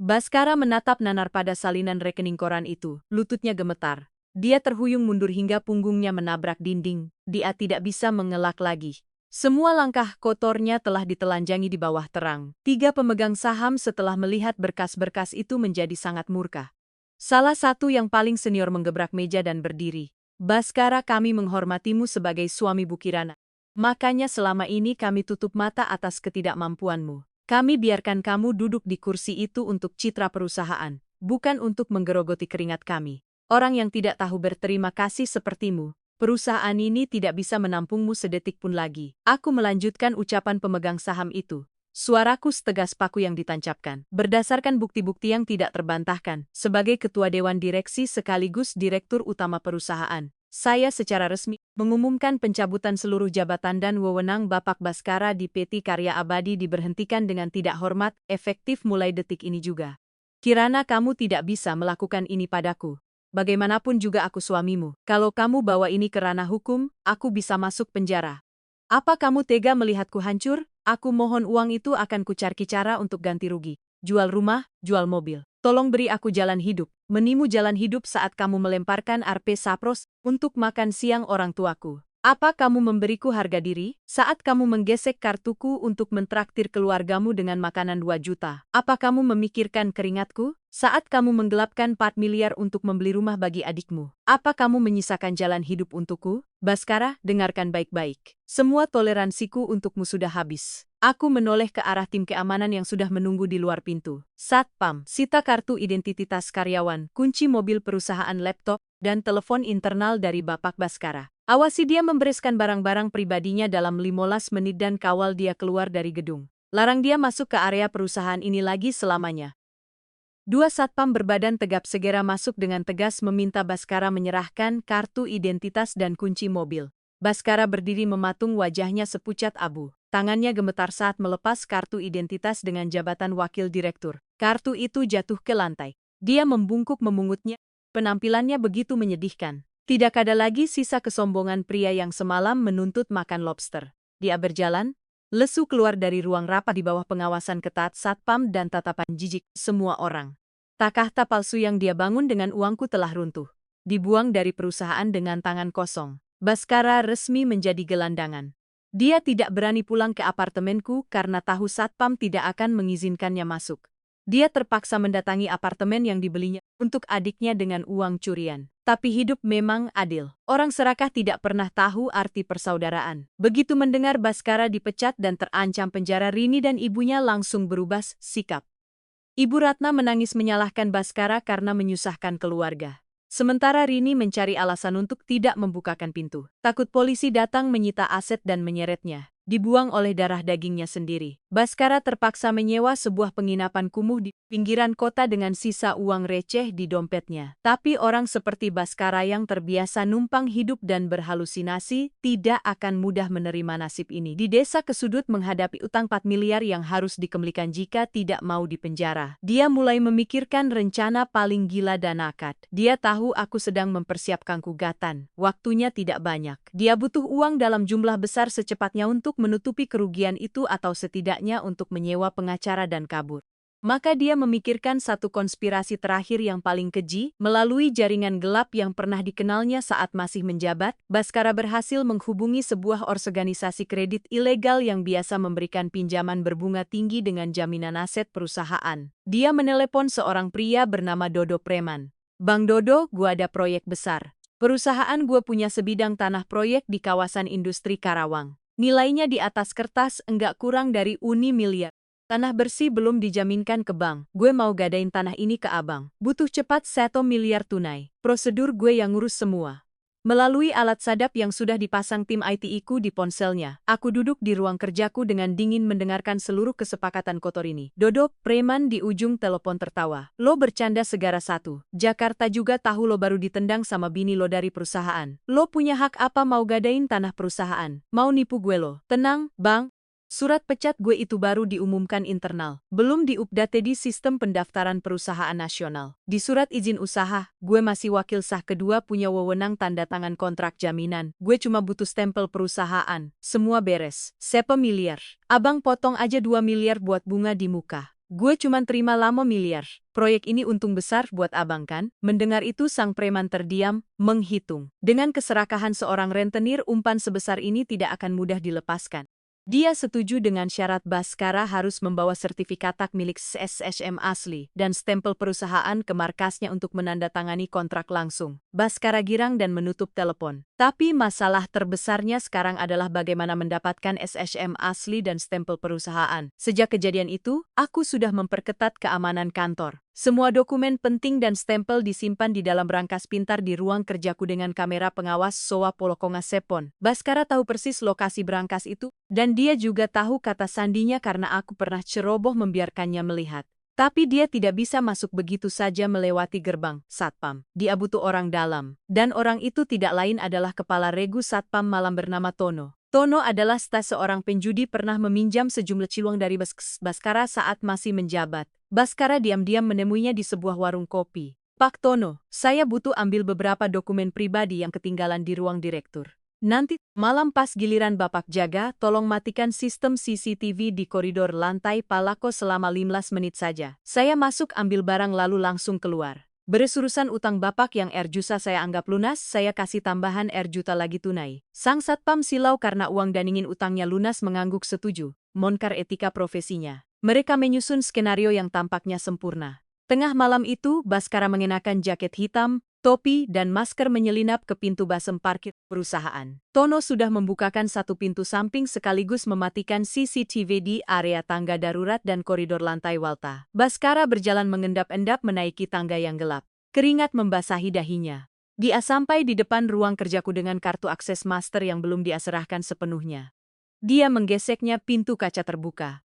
Baskara menatap nanar pada salinan rekening koran itu, lututnya gemetar. Dia terhuyung mundur hingga punggungnya menabrak dinding. Dia tidak bisa mengelak lagi. Semua langkah kotornya telah ditelanjangi di bawah terang. 3 pemegang saham setelah melihat berkas-berkas itu menjadi sangat murka. Salah satu yang paling senior menggebrak meja dan berdiri. Baskara, kami menghormatimu sebagai suami Bu Kirana. Makanya selama ini kami tutup mata atas ketidakmampuanmu. Kami biarkan kamu duduk di kursi itu untuk citra perusahaan, bukan untuk menggerogoti keringat kami. Orang yang tidak tahu berterima kasih sepertimu, perusahaan ini tidak bisa menampungmu sedetik pun lagi. Aku melanjutkan ucapan pemegang saham itu. Suaraku setegas paku yang ditancapkan. Berdasarkan bukti-bukti yang tidak terbantahkan, sebagai ketua dewan direksi sekaligus direktur utama perusahaan, saya secara resmi mengumumkan pencabutan seluruh jabatan dan wewenang Bapak Baskara di PT Karya Abadi diberhentikan dengan tidak hormat, efektif mulai detik ini juga. Kirana, kamu tidak bisa melakukan ini padaku. Bagaimanapun juga aku suamimu. Kalau kamu bawa ini ke ranah hukum, aku bisa masuk penjara. Apa kamu tega melihatku hancur? Aku mohon uang itu akan kucari cara untuk ganti rugi. Jual rumah, jual mobil. Tolong beri aku jalan hidup. Menimu jalan hidup saat kamu melemparkan Rp Sapros untuk makan siang orang tuaku. Apa kamu memberiku harga diri? Saat kamu menggesek kartuku untuk mentraktir keluargamu dengan makanan 2 juta. Apa kamu memikirkan keringatku? Saat kamu menggelapkan 4 miliar untuk membeli rumah bagi adikmu. Apa kamu menyisakan jalan hidup untukku? Baskara, dengarkan baik-baik. Semua toleransiku untukmu sudah habis. Aku menoleh ke arah tim keamanan yang sudah menunggu di luar pintu. Satpam, sita kartu identitas karyawan, kunci mobil perusahaan, laptop, dan telepon internal dari Bapak Baskara. Awasi dia membereskan barang-barang pribadinya dalam 15 menit dan kawal dia keluar dari gedung. Larang dia masuk ke area perusahaan ini lagi selamanya. Dua satpam berbadan tegap segera masuk dengan tegas meminta Baskara menyerahkan kartu identitas dan kunci mobil. Baskara berdiri mematung, wajahnya sepucat abu. Tangannya gemetar saat melepas kartu identitas dengan jabatan wakil direktur. Kartu itu jatuh ke lantai. Dia membungkuk memungutnya. Penampilannya begitu menyedihkan. Tidak ada lagi sisa kesombongan pria yang semalam menuntut makan lobster. Dia berjalan, lesu keluar dari ruang rapat di bawah pengawasan ketat satpam dan tatapan jijik semua orang. Takhta palsu yang dia bangun dengan uangku telah runtuh. Dibuang dari perusahaan dengan tangan kosong. Baskara resmi menjadi gelandangan. Dia tidak berani pulang ke apartemenku karena tahu satpam tidak akan mengizinkannya masuk. Dia terpaksa mendatangi apartemen yang dibelinya untuk adiknya dengan uang curian. Tapi hidup memang adil. Orang serakah tidak pernah tahu arti persaudaraan. Begitu mendengar Baskara dipecat dan terancam penjara, Rini dan ibunya langsung berubah sikap. Ibu Ratna menangis menyalahkan Baskara karena menyusahkan keluarga. Sementara Rini mencari alasan untuk tidak membukakan pintu. Takut polisi datang menyita aset dan menyeretnya. Dibuang oleh darah dagingnya sendiri. Baskara terpaksa menyewa sebuah penginapan kumuh di pinggiran kota dengan sisa uang receh di dompetnya. Tapi orang seperti Baskara yang terbiasa numpang hidup dan berhalusinasi tidak akan mudah menerima nasib ini. Di desa kesudut menghadapi utang 4 miliar yang harus dikembalikan jika tidak mau dipenjara. Dia mulai memikirkan rencana paling gila dan akad. Dia tahu aku sedang mempersiapkan gugatan. Waktunya tidak banyak. Dia butuh uang dalam jumlah besar secepatnya untuk menutupi kerugian itu atau setidaknya untuk menyewa pengacara dan kabur. Maka dia memikirkan satu konspirasi terakhir yang paling keji. Melalui jaringan gelap yang pernah dikenalnya saat masih menjabat, Baskara berhasil menghubungi sebuah organisasi kredit ilegal yang biasa memberikan pinjaman berbunga tinggi dengan jaminan aset perusahaan. Dia menelepon seorang pria bernama Dodo Preman. "Bang Dodo, gua ada proyek besar. Perusahaan gua punya sebidang tanah proyek di kawasan industri Karawang. Nilainya di atas kertas enggak kurang dari Uni miliar. Tanah bersih belum dijaminkan ke bank. Gue mau gadain tanah ini ke abang. Butuh cepat 1 miliar tunai. Prosedur gue yang ngurus semua." Melalui alat sadap yang sudah dipasang tim IT-ku di ponselnya, aku duduk di ruang kerjaku dengan dingin mendengarkan seluruh kesepakatan kotor ini. Dodo Preman di ujung telepon tertawa. "Lo bercanda segara satu. Jakarta juga tahu lo baru ditendang sama bini lo dari perusahaan. Lo punya hak apa mau gadain tanah perusahaan? Mau nipu gue lo?" "Tenang, bang. Surat pecat gue itu baru diumumkan internal. Belum diupdate di sistem pendaftaran perusahaan nasional. Di surat izin usaha, gue masih wakil sah kedua punya wewenang tanda tangan kontrak jaminan. Gue cuma butuh stempel perusahaan. Semua beres. 1 miliar. Abang potong aja 2 miliar buat bunga di muka. Gue cuma terima 5 miliar. Proyek ini untung besar buat abang kan?" Mendengar itu sang preman terdiam, menghitung. Dengan keserakahan seorang rentenir, umpan sebesar ini tidak akan mudah dilepaskan. Dia setuju dengan syarat Baskara harus membawa sertifikat hak milik SSM asli dan stempel perusahaan ke markasnya untuk menandatangani kontrak langsung. Baskara girang dan menutup telepon. Tapi masalah terbesarnya sekarang adalah bagaimana mendapatkan SSM asli dan stempel perusahaan. Sejak kejadian itu, aku sudah memperketat keamanan kantor. Semua dokumen penting dan stempel disimpan di dalam berangkas pintar di ruang kerjaku dengan kamera pengawas Soa Polokonga Sepon. Baskara tahu persis lokasi berangkas itu, dan dia juga tahu kata sandinya karena aku pernah ceroboh membiarkannya melihat. Tapi dia tidak bisa masuk begitu saja melewati gerbang satpam. Dia butuh orang dalam, dan orang itu tidak lain adalah kepala regu satpam malam bernama Tono. Tono adalah seorang penjudi pernah meminjam sejumlah ciluang dari Baskara saat masih menjabat. Baskara diam-diam menemuinya di sebuah warung kopi. "Pak Tono, saya butuh ambil beberapa dokumen pribadi yang ketinggalan di ruang direktur. Nanti malam pas giliran Bapak jaga, tolong matikan sistem CCTV di koridor lantai Palako selama 15 menit saja. Saya masuk ambil barang lalu langsung keluar. Beres urusan utang Bapak yang juta saya anggap lunas, saya kasih tambahan juta lagi tunai." Sang satpam silau karena uang dan ingin utangnya lunas mengangguk setuju, mondar etika profesinya. Mereka menyusun skenario yang tampaknya sempurna. Tengah malam itu, Baskara mengenakan jaket hitam, topi, dan masker menyelinap ke pintu basem parkir perusahaan. Tono sudah membukakan satu pintu samping sekaligus mematikan CCTV di area tangga darurat dan koridor lantai Walta. Baskara berjalan mengendap-endap menaiki tangga yang gelap. Keringat membasahi dahinya. Dia sampai di depan ruang kerjaku dengan kartu akses master yang belum dia serahkan sepenuhnya. Dia menggeseknya, pintu kaca terbuka.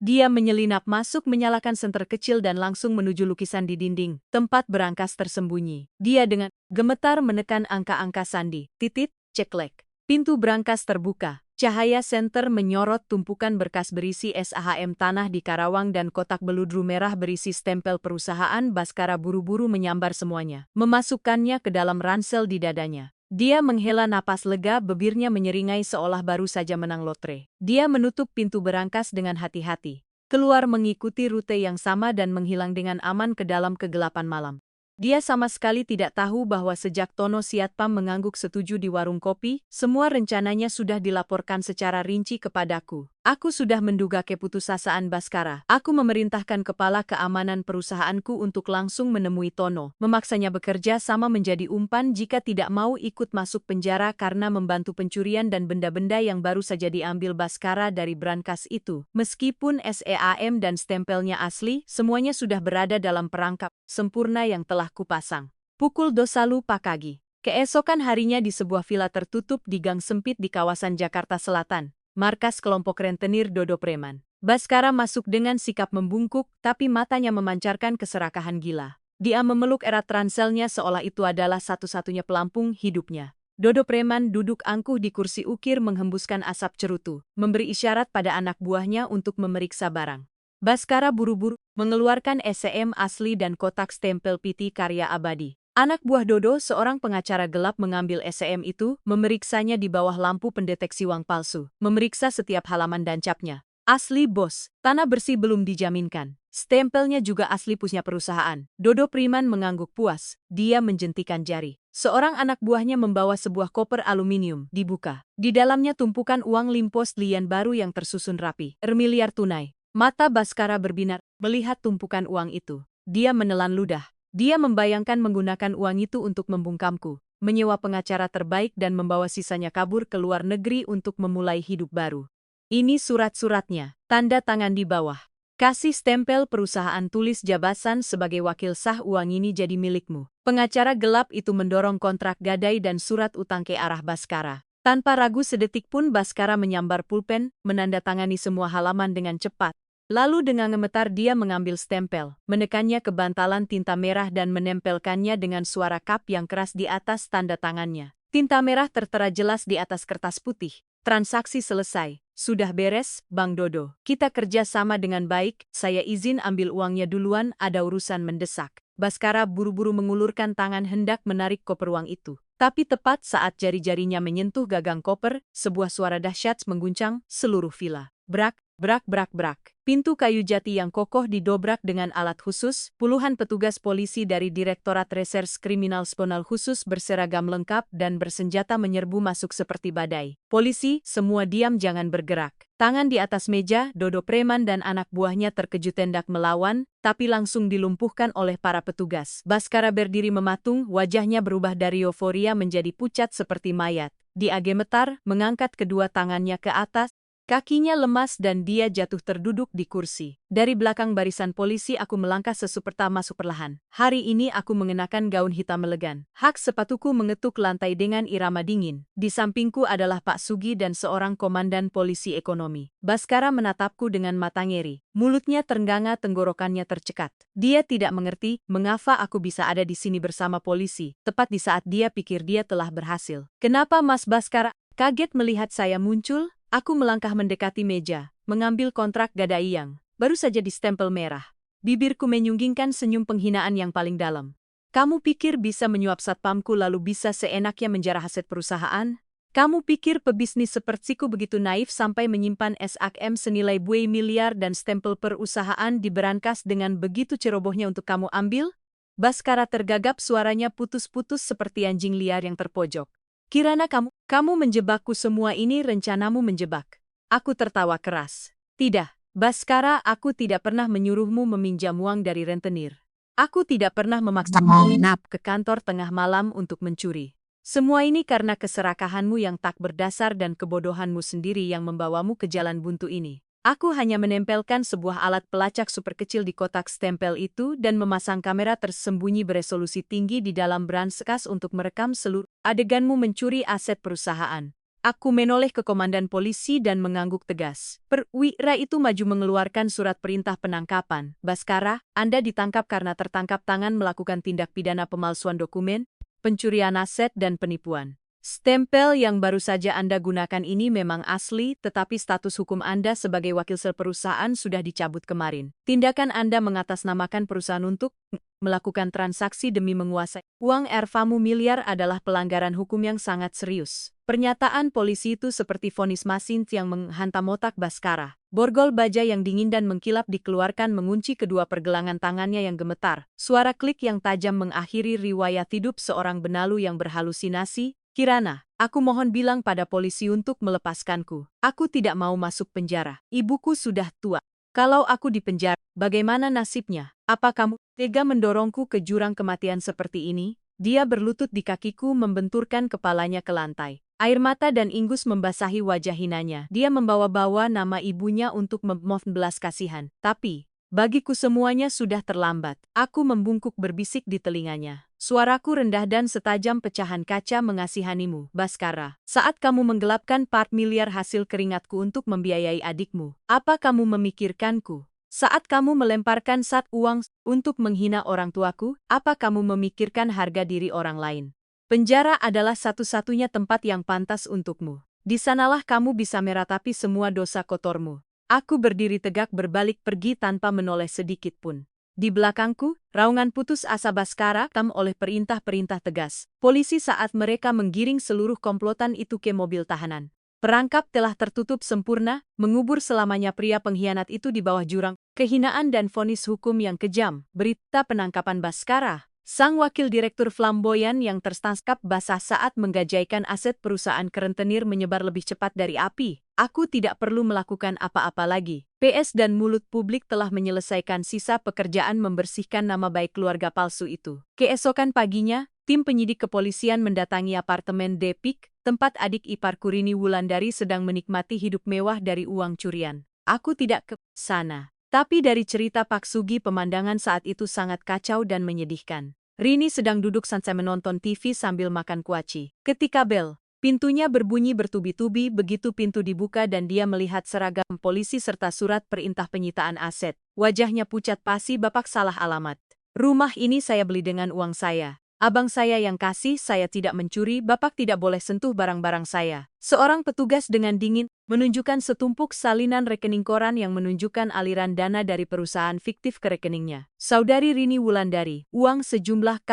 Dia menyelinap masuk, menyalakan senter kecil dan langsung menuju lukisan di dinding, tempat berangkas tersembunyi. Dia dengan gemetar menekan angka-angka sandi. Titit, ceklek. Pintu berangkas terbuka. Cahaya senter menyorot tumpukan berkas berisi SAHM tanah di Karawang dan kotak beludru merah berisi stempel perusahaan. Baskara buru-buru menyambar semuanya, memasukkannya ke dalam ransel di dadanya. Dia menghela napas lega, bibirnya menyeringai seolah baru saja menang lotre. Dia menutup pintu berangkas dengan hati-hati, keluar mengikuti rute yang sama dan menghilang dengan aman ke dalam kegelapan malam. Dia sama sekali tidak tahu bahwa sejak Tono Siatpam mengangguk setuju di warung kopi, semua rencananya sudah dilaporkan secara rinci kepadaku. Aku sudah menduga keputusasaan Baskara. Aku memerintahkan kepala keamanan perusahaanku untuk langsung menemui Tono, memaksanya bekerja sama menjadi umpan jika tidak mau ikut masuk penjara karena membantu pencurian dan benda-benda yang baru saja diambil Baskara dari brankas itu. Meskipun SEAM dan stempelnya asli, semuanya sudah berada dalam perangkap sempurna yang telah kupasang. Pukul 2 pagi. Keesokan harinya di sebuah villa tertutup di gang sempit di kawasan Jakarta Selatan, markas kelompok rentenir Dodo Preman. Baskara masuk dengan sikap membungkuk, tapi matanya memancarkan keserakahan gila. Dia memeluk erat ranselnya seolah itu adalah satu-satunya pelampung hidupnya. Dodo Preman duduk angkuh di kursi ukir menghembuskan asap cerutu, memberi isyarat pada anak buahnya untuk memeriksa barang. Baskara buru-buru mengeluarkan SEM asli dan kotak stempel PT Karya Abadi. Anak buah Dodo, seorang pengacara gelap, mengambil SEM itu, memeriksanya di bawah lampu pendeteksi uang palsu, memeriksa setiap halaman dan capnya. Asli bos, tanah bersih belum dijaminkan. Stempelnya juga asli punya perusahaan. Dodo Preman mengangguk puas, dia menjentikan jari. Seorang anak buahnya membawa sebuah koper aluminium, dibuka. Di dalamnya tumpukan uang limpos lian baru yang tersusun rapi, miliar tunai. Mata Baskara berbinar melihat tumpukan uang itu. Dia menelan ludah. Dia membayangkan menggunakan uang itu untuk membungkamku, menyewa pengacara terbaik dan membawa sisanya kabur ke luar negeri untuk memulai hidup baru. Ini surat-suratnya, tanda tangan di bawah. Kasih stempel perusahaan, tulis jabatan sebagai wakil sah, uang ini jadi milikmu. Pengacara gelap itu mendorong kontrak gadai dan surat utang ke arah Baskara. Tanpa ragu sedetik pun Baskara menyambar pulpen, menandatangani semua halaman dengan cepat. Lalu dengan gemetar dia mengambil stempel, menekannya ke bantalan tinta merah dan menempelkannya dengan suara kap yang keras di atas tanda tangannya. Tinta merah tertera jelas di atas kertas putih. Transaksi selesai. Sudah beres, Bang Dodo. Kita kerja sama dengan baik, saya izin ambil uangnya duluan, ada urusan mendesak. Baskara buru-buru mengulurkan tangan hendak menarik koper uang itu. Tapi tepat saat jari-jarinya menyentuh gagang koper, sebuah suara dahsyat mengguncang seluruh villa. Brak, brak, brak, brak. Pintu kayu jati yang kokoh didobrak dengan alat khusus. Puluhan petugas polisi dari Direktorat Reserse Kriminal Spesial Khusus berseragam lengkap dan bersenjata menyerbu masuk seperti badai. Polisi, semua diam, jangan bergerak. Tangan di atas meja, Dodo Preman dan anak buahnya terkejut hendak melawan, tapi langsung dilumpuhkan oleh para petugas. Baskara berdiri mematung, wajahnya berubah dari euforia menjadi pucat seperti mayat. Dia gemetar, mengangkat kedua tangannya ke atas. Kakinya lemas dan dia jatuh terduduk di kursi. Dari belakang barisan polisi aku melangkah sesuperta masuk perlahan. Hari ini aku mengenakan gaun hitam elegan. Hak sepatuku mengetuk lantai dengan irama dingin. Di sampingku adalah Pak Sugi dan seorang komandan polisi ekonomi. Baskara menatapku dengan mata ngeri. Mulutnya terengganga, tenggorokannya tercekat. Dia tidak mengerti mengapa aku bisa ada di sini bersama polisi, tepat di saat dia pikir dia telah berhasil. Kenapa Mas Baskara kaget melihat saya muncul? Aku melangkah mendekati meja, mengambil kontrak gadai yang baru saja distempel merah. Bibirku menyunggingkan senyum penghinaan yang paling dalam. Kamu pikir bisa menyuap satpamku lalu bisa seenaknya menjarah aset perusahaan? Kamu pikir pebisnis sepertiku begitu naif sampai menyimpan SAHM senilai miliar dan stempel perusahaan di brankas dengan begitu cerobohnya untuk kamu ambil? Baskara tergagap, suaranya putus-putus seperti anjing liar yang terpojok. Kirana kamu menjebakku, semua ini rencanamu menjebak. Aku tertawa keras. Tidak, Baskara, aku tidak pernah menyuruhmu meminjam uang dari rentenir. Aku tidak pernah memaksa Nap ke kantor tengah malam untuk mencuri. Semua ini karena keserakahanmu yang tak berdasar dan kebodohanmu sendiri yang membawamu ke jalan buntu ini. Aku hanya menempelkan sebuah alat pelacak super kecil di kotak stempel itu dan memasang kamera tersembunyi beresolusi tinggi di dalam brankas untuk merekam seluruh adeganmu mencuri aset perusahaan. Aku menoleh ke komandan polisi dan mengangguk tegas. Perwira itu maju mengeluarkan surat perintah penangkapan. Baskara, Anda ditangkap karena tertangkap tangan melakukan tindak pidana pemalsuan dokumen, pencurian aset dan penipuan. Stempel yang baru saja Anda gunakan ini memang asli, tetapi status hukum Anda sebagai wakil perusahaan sudah dicabut kemarin. Tindakan Anda mengatasnamakan perusahaan untuk melakukan transaksi demi menguasai uang erfamu miliar adalah pelanggaran hukum yang sangat serius. Pernyataan polisi itu seperti vonis masin yang menghantam otak Baskara. Borgol baja yang dingin dan mengkilap dikeluarkan mengunci kedua pergelangan tangannya yang gemetar. Suara klik yang tajam mengakhiri riwayat hidup seorang benalu yang berhalusinasi. Kirana, aku mohon bilang pada polisi untuk melepaskanku. Aku tidak mau masuk penjara. Ibuku sudah tua. Kalau aku dipenjara, bagaimana nasibnya? Apa kamu tega mendorongku ke jurang kematian seperti ini? Dia berlutut di kakiku membenturkan kepalanya ke lantai. Air mata dan ingus membasahi wajah hinanya. Dia membawa-bawa nama ibunya untuk memohon belas kasihan. Tapi, bagiku semuanya sudah terlambat. Aku membungkuk berbisik di telinganya. Suaraku rendah dan setajam pecahan kaca mengasihanimu, Baskara. Saat kamu menggelapkan 4 miliar hasil keringatku untuk membiayai adikmu, apa kamu memikirkanku? Saat kamu melemparkan uang untuk menghina orang tuaku, apa kamu memikirkan harga diri orang lain? Penjara adalah satu-satunya tempat yang pantas untukmu. Di sanalah kamu bisa meratapi semua dosa kotormu. Aku berdiri tegak berbalik pergi tanpa menoleh sedikit pun. Di belakangku, raungan putus asa Baskara tam oleh perintah-perintah tegas. Polisi saat mereka menggiring seluruh komplotan itu ke mobil tahanan. Perangkap telah tertutup sempurna, mengubur selamanya pria pengkhianat itu di bawah jurang kehinaan dan vonis hukum yang kejam. Berita penangkapan Baskara. Sang wakil direktur flamboyan yang tertangkap basah saat menggajaikan aset perusahaan kerentenir menyebar lebih cepat dari api. Aku tidak perlu melakukan apa-apa lagi. PS dan mulut publik telah menyelesaikan sisa pekerjaan membersihkan nama baik keluarga palsu itu. Keesokan paginya, tim penyidik kepolisian mendatangi apartemen Depik, tempat adik iparku Rini Wulandari sedang menikmati hidup mewah dari uang curian. Aku tidak ke sana. Tapi dari cerita Pak Sugi pemandangan saat itu sangat kacau dan menyedihkan. Rini sedang duduk santai menonton TV sambil makan kuaci. Ketika bel pintunya berbunyi bertubi-tubi begitu pintu dibuka dan dia melihat seragam polisi serta surat perintah penyitaan aset. Wajahnya pucat pasi, Bapak salah alamat. Rumah ini saya beli dengan uang saya. Abang saya yang kasih, saya tidak mencuri, Bapak tidak boleh sentuh barang-barang saya. Seorang petugas dengan dingin menunjukkan setumpuk salinan rekening koran yang menunjukkan aliran dana dari perusahaan fiktif ke rekeningnya. Saudari Rini Wulandari, uang sejumlah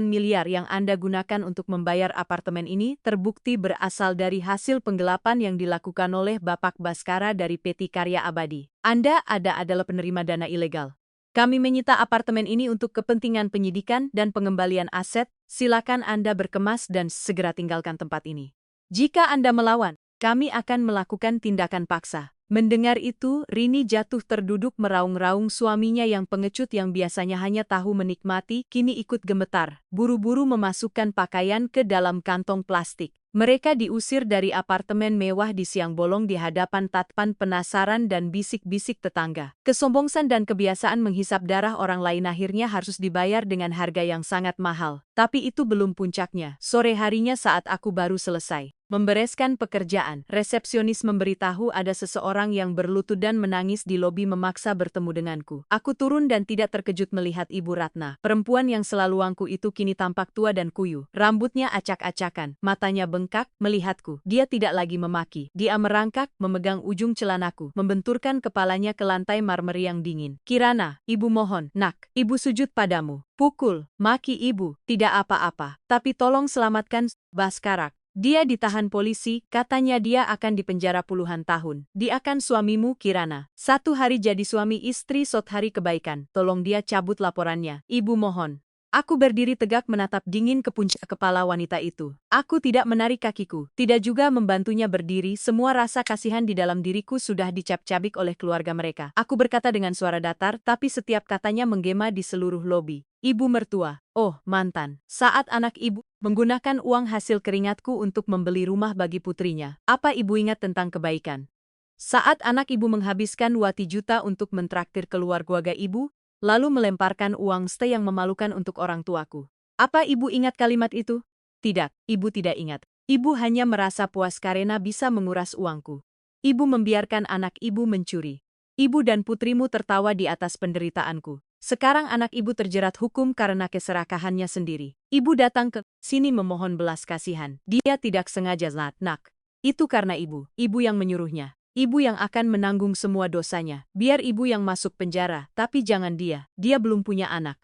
miliar yang Anda gunakan untuk membayar apartemen ini terbukti berasal dari hasil penggelapan yang dilakukan oleh Bapak Baskara dari PT Karya Abadi. Anda adalah penerima dana ilegal. Kami menyita apartemen ini untuk kepentingan penyidikan dan pengembalian aset. Silakan Anda berkemas dan segera tinggalkan tempat ini. Jika Anda melawan, kami akan melakukan tindakan paksa. Mendengar itu, Rini jatuh terduduk meraung-raung suaminya yang pengecut yang biasanya hanya tahu menikmati, kini ikut gemetar, buru-buru memasukkan pakaian ke dalam kantong plastik. Mereka diusir dari apartemen mewah di siang bolong di hadapan tatpan penasaran dan bisik-bisik tetangga. Kesombongan dan kebiasaan menghisap darah orang lain akhirnya harus dibayar dengan harga yang sangat mahal. Tapi itu belum puncaknya. Sore harinya saat aku baru selesai membereskan pekerjaan, resepsionis memberitahu ada seseorang yang berlutut dan menangis di lobi memaksa bertemu denganku. Aku turun dan tidak terkejut melihat Ibu Ratna. Perempuan yang selalu angku itu kini tampak tua dan kuyu. Rambutnya acak-acakan, matanya bengkak, melihatku. Dia tidak lagi memaki. Dia merangkak, memegang ujung celanaku, membenturkan kepalanya ke lantai marmer yang dingin. Kirana, Ibu mohon, nak, Ibu sujud padamu. Pukul, maki Ibu, tidak apa-apa. Tapi tolong selamatkan Baskara. Dia ditahan polisi, katanya dia akan dipenjara puluhan tahun. Dia akan suamimu, Kirana. 1 hari jadi suami istri, 1 hari kebaikan. Tolong dia cabut laporannya. Ibu mohon. Aku berdiri tegak menatap dingin ke puncak kepala wanita itu. Aku tidak menarik kakiku, tidak juga membantunya berdiri. Semua rasa kasihan di dalam diriku sudah dicap-cabik oleh keluarga mereka. Aku berkata dengan suara datar, tapi setiap katanya menggema di seluruh lobi. Ibu mertua, oh mantan, saat anak ibu menggunakan uang hasil keringatku untuk membeli rumah bagi putrinya. Apa ibu ingat tentang kebaikan? Saat anak ibu menghabiskan wati juta untuk mentraktir keluarga ibu, lalu melemparkan uang stay yang memalukan untuk orang tuaku. Apa ibu ingat kalimat itu? Tidak, ibu tidak ingat. Ibu hanya merasa puas karena bisa menguras uangku. Ibu membiarkan anak ibu mencuri. Ibu dan putrimu tertawa di atas penderitaanku. Sekarang anak ibu terjerat hukum karena keserakahannya sendiri. Ibu datang ke sini memohon belas kasihan. Dia tidak sengaja, nak. Itu karena ibu yang menyuruhnya. Ibu yang akan menanggung semua dosanya. Biar ibu yang masuk penjara, tapi jangan dia. Dia belum punya anak.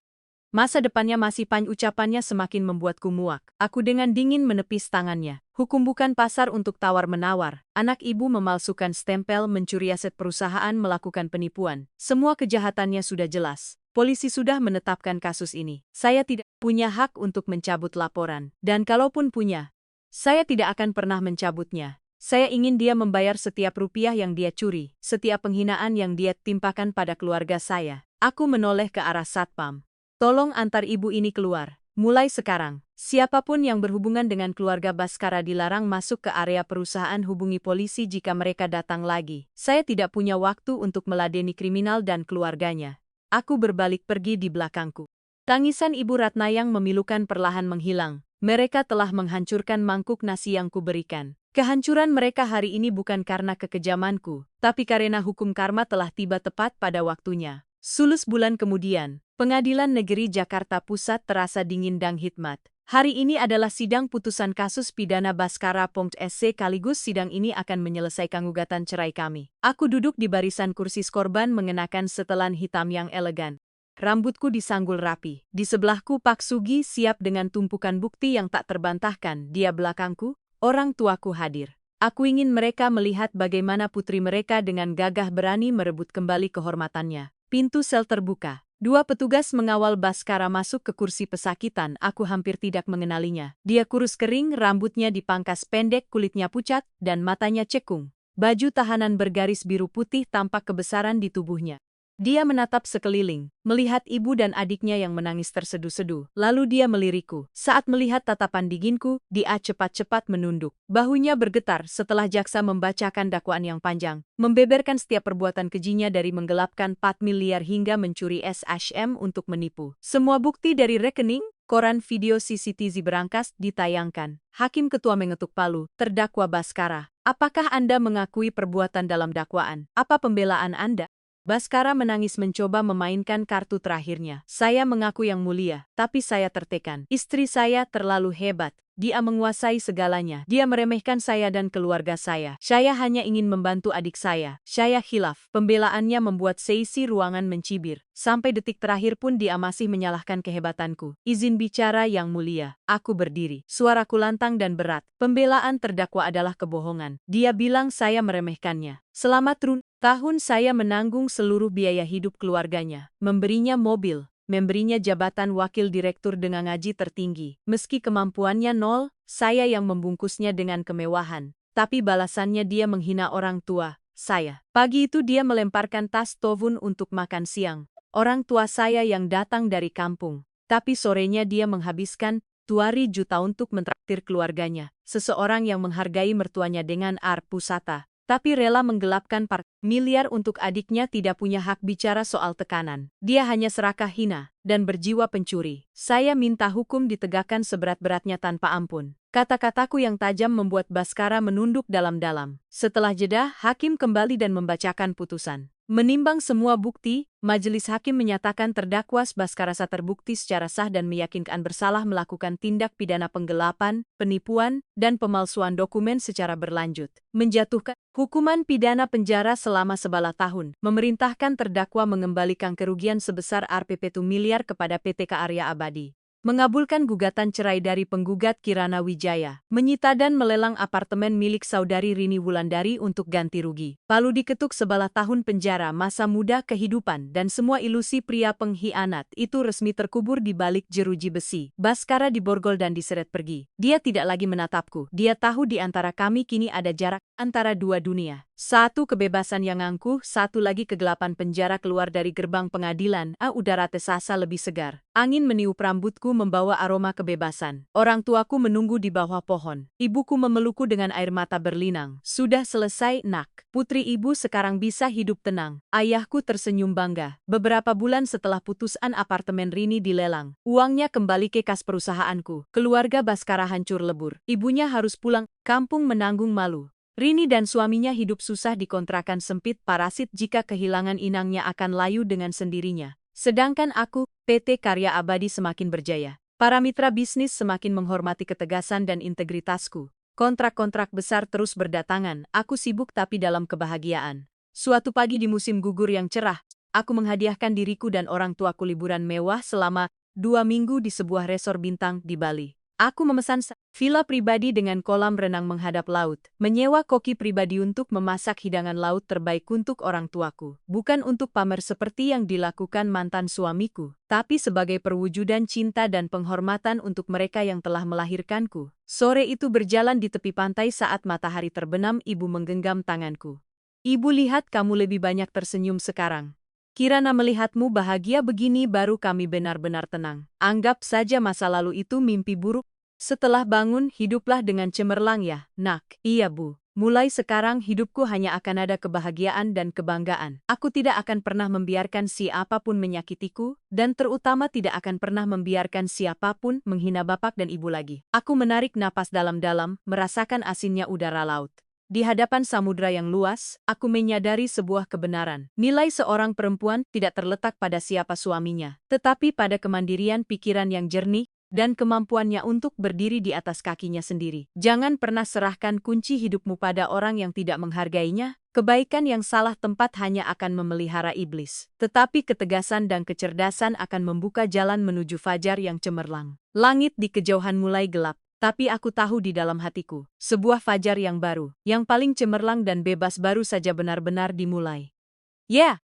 Masa depannya masih panjang. Ucapannya semakin membuatku muak. Aku dengan dingin menepis tangannya. Hukum bukan pasar untuk tawar-menawar. Anak ibu memalsukan stempel, mencuri aset perusahaan, melakukan penipuan. Semua kejahatannya sudah jelas. Polisi sudah menetapkan kasus ini. Saya tidak punya hak untuk mencabut laporan. Dan kalaupun punya, saya tidak akan pernah mencabutnya. Saya ingin dia membayar setiap rupiah yang dia curi, setiap penghinaan yang dia timpakan pada keluarga saya. Aku menoleh ke arah satpam. Tolong antar ibu ini keluar. Mulai sekarang, siapapun yang berhubungan dengan keluarga Baskara dilarang masuk ke area perusahaan. Hubungi polisi jika mereka datang lagi. Saya tidak punya waktu untuk meladeni kriminal dan keluarganya. Aku berbalik pergi di belakangku. Tangisan Ibu Ratnayang memilukan perlahan menghilang. Mereka telah menghancurkan mangkuk nasi yang kuberikan. Kehancuran mereka hari ini bukan karena kekejamanku, tapi karena hukum karma telah tiba tepat pada waktunya. Sulus bulan kemudian, Pengadilan Negeri Jakarta Pusat terasa dingin dan hikmat. Hari ini adalah sidang putusan kasus pidana Baskara .SC sekaligus sidang ini akan menyelesaikan gugatan cerai kami. Aku duduk di barisan kursi korban mengenakan setelan hitam yang elegan. Rambutku disanggul rapi. Di sebelahku Pak Sugi siap dengan tumpukan bukti yang tak terbantahkan. Dia belakangku. Orang tuaku hadir. Aku ingin mereka melihat bagaimana putri mereka dengan gagah berani merebut kembali kehormatannya. Pintu sel terbuka. Dua petugas mengawal Baskara masuk ke kursi pesakitan. Aku hampir tidak mengenalinya. Dia kurus kering, rambutnya dipangkas pendek, kulitnya pucat, dan matanya cekung. Baju tahanan bergaris biru putih tampak kebesaran di tubuhnya. Dia menatap sekeliling, melihat ibu dan adiknya yang menangis terseduh-seduh. Lalu dia melirikku. Saat melihat tatapan dinginku, dia cepat-cepat menunduk. Bahunya bergetar setelah jaksa membacakan dakwaan yang panjang, membeberkan setiap perbuatan kejinya dari menggelapkan 4 miliar hingga mencuri SHM untuk menipu. Semua bukti dari rekening, koran, video CCTV berangkas ditayangkan. Hakim ketua mengetuk palu. Terdakwa Baskara, apakah Anda mengakui perbuatan dalam dakwaan? Apa pembelaan Anda? Baskara menangis mencoba memainkan kartu terakhirnya. Saya mengaku yang mulia, tapi saya tertekan. Istri saya terlalu hebat. Dia menguasai segalanya. Dia meremehkan saya dan keluarga saya. Saya hanya ingin membantu adik saya. Saya khilaf. Pembelaannya membuat seisi ruangan mencibir. Sampai detik terakhir pun dia masih menyalahkan kehebatanku. Izin bicara yang mulia. Aku berdiri. Suaraku lantang dan berat. Pembelaan terdakwa adalah kebohongan. Dia bilang saya meremehkannya. Selama tahun saya menanggung seluruh biaya hidup keluarganya. Memberinya mobil. Memberinya jabatan wakil direktur dengan gaji tertinggi. Meski kemampuannya nol, saya yang membungkusnya dengan kemewahan. Tapi balasannya dia menghina orang tua, saya. Pagi itu dia melemparkan tas tovun untuk makan siang. Orang tua saya yang datang dari kampung. Tapi sorenya dia menghabiskan 2 juta untuk mentraktir keluarganya. Seseorang yang menghargai mertuanya dengan pusata. Tapi rela menggelapkan 4 miliar untuk adiknya tidak punya hak bicara soal tekanan. Dia hanya serakah hina dan berjiwa pencuri. Saya minta hukum ditegakkan seberat-beratnya tanpa ampun. Kata-kataku yang tajam membuat Baskara menunduk dalam-dalam. Setelah jeda, hakim kembali dan membacakan putusan. Menimbang semua bukti, majelis hakim menyatakan terdakwa Baskara terbukti secara sah dan meyakinkan bersalah melakukan tindak pidana penggelapan, penipuan, dan pemalsuan dokumen secara berlanjut. Menjatuhkan hukuman pidana penjara selama 11 tahun. Memerintahkan terdakwa mengembalikan kerugian sebesar Rp1 miliar kepada PT Karya Abadi. Mengabulkan gugatan cerai dari penggugat Kirana Wijaya, menyita dan melelang apartemen milik saudari Rini Wulandari untuk ganti rugi. Palu diketuk sebelah tahun penjara, masa muda kehidupan dan semua ilusi pria pengkhianat itu resmi terkubur di balik jeruji besi. Baskara diborgol dan diseret pergi. Dia tidak lagi menatapku. Dia tahu di antara kami kini ada jarak antara dua dunia. Satu kebebasan yang angkuh, satu lagi kegelapan penjara. Keluar dari gerbang pengadilan, udara tesasa lebih segar. Angin meniup rambutku membawa aroma kebebasan. Orang tuaku menunggu di bawah pohon. Ibuku memelukku dengan air mata berlinang. Sudah selesai, nak. Putri ibu sekarang bisa hidup tenang. Ayahku tersenyum bangga. Beberapa bulan setelah putusan apartemen Rini dilelang, uangnya kembali ke kas perusahaanku. Keluarga Baskara hancur lebur. Ibunya harus pulang kampung menanggung malu. Rini dan suaminya hidup susah di kontrakan sempit parasit. Jika kehilangan inangnya akan layu dengan sendirinya. Sedangkan aku, PT Karya Abadi semakin berjaya. Para mitra bisnis semakin menghormati ketegasan dan integritasku. Kontrak-kontrak besar terus berdatangan, aku sibuk tapi dalam kebahagiaan. Suatu pagi di musim gugur yang cerah, aku menghadiahkan diriku dan orang tuaku liburan mewah selama 2 minggu di sebuah resor bintang di Bali. Aku memesan villa pribadi dengan kolam renang menghadap laut, menyewa koki pribadi untuk memasak hidangan laut terbaik untuk orang tuaku. Bukan untuk pamer seperti yang dilakukan mantan suamiku, tapi sebagai perwujudan cinta dan penghormatan untuk mereka yang telah melahirkanku. Sore itu berjalan di tepi pantai saat matahari terbenam, ibu menggenggam tanganku. Ibu, lihat kamu lebih banyak tersenyum sekarang. Kirana melihatmu bahagia begini baru kami benar-benar tenang. Anggap saja masa lalu itu mimpi buruk. Setelah bangun, hiduplah dengan cemerlang ya, nak. Iya bu, mulai sekarang hidupku hanya akan ada kebahagiaan dan kebanggaan. Aku tidak akan pernah membiarkan siapapun menyakitiku, dan terutama tidak akan pernah membiarkan siapapun menghina bapak dan ibu lagi. Aku menarik napas dalam-dalam, merasakan asinnya udara laut. Di hadapan samudra yang luas, aku menyadari sebuah kebenaran. Nilai seorang perempuan tidak terletak pada siapa suaminya, tetapi pada kemandirian pikiran yang jernih dan kemampuannya untuk berdiri di atas kakinya sendiri. Jangan pernah serahkan kunci hidupmu pada orang yang tidak menghargainya. Kebaikan yang salah tempat hanya akan memelihara iblis. Tetapi ketegasan dan kecerdasan akan membuka jalan menuju fajar yang cemerlang. Langit di kejauhan mulai gelap. Tapi aku tahu di dalam hatiku, sebuah fajar yang baru, yang paling cemerlang dan bebas baru saja benar-benar dimulai. Ya,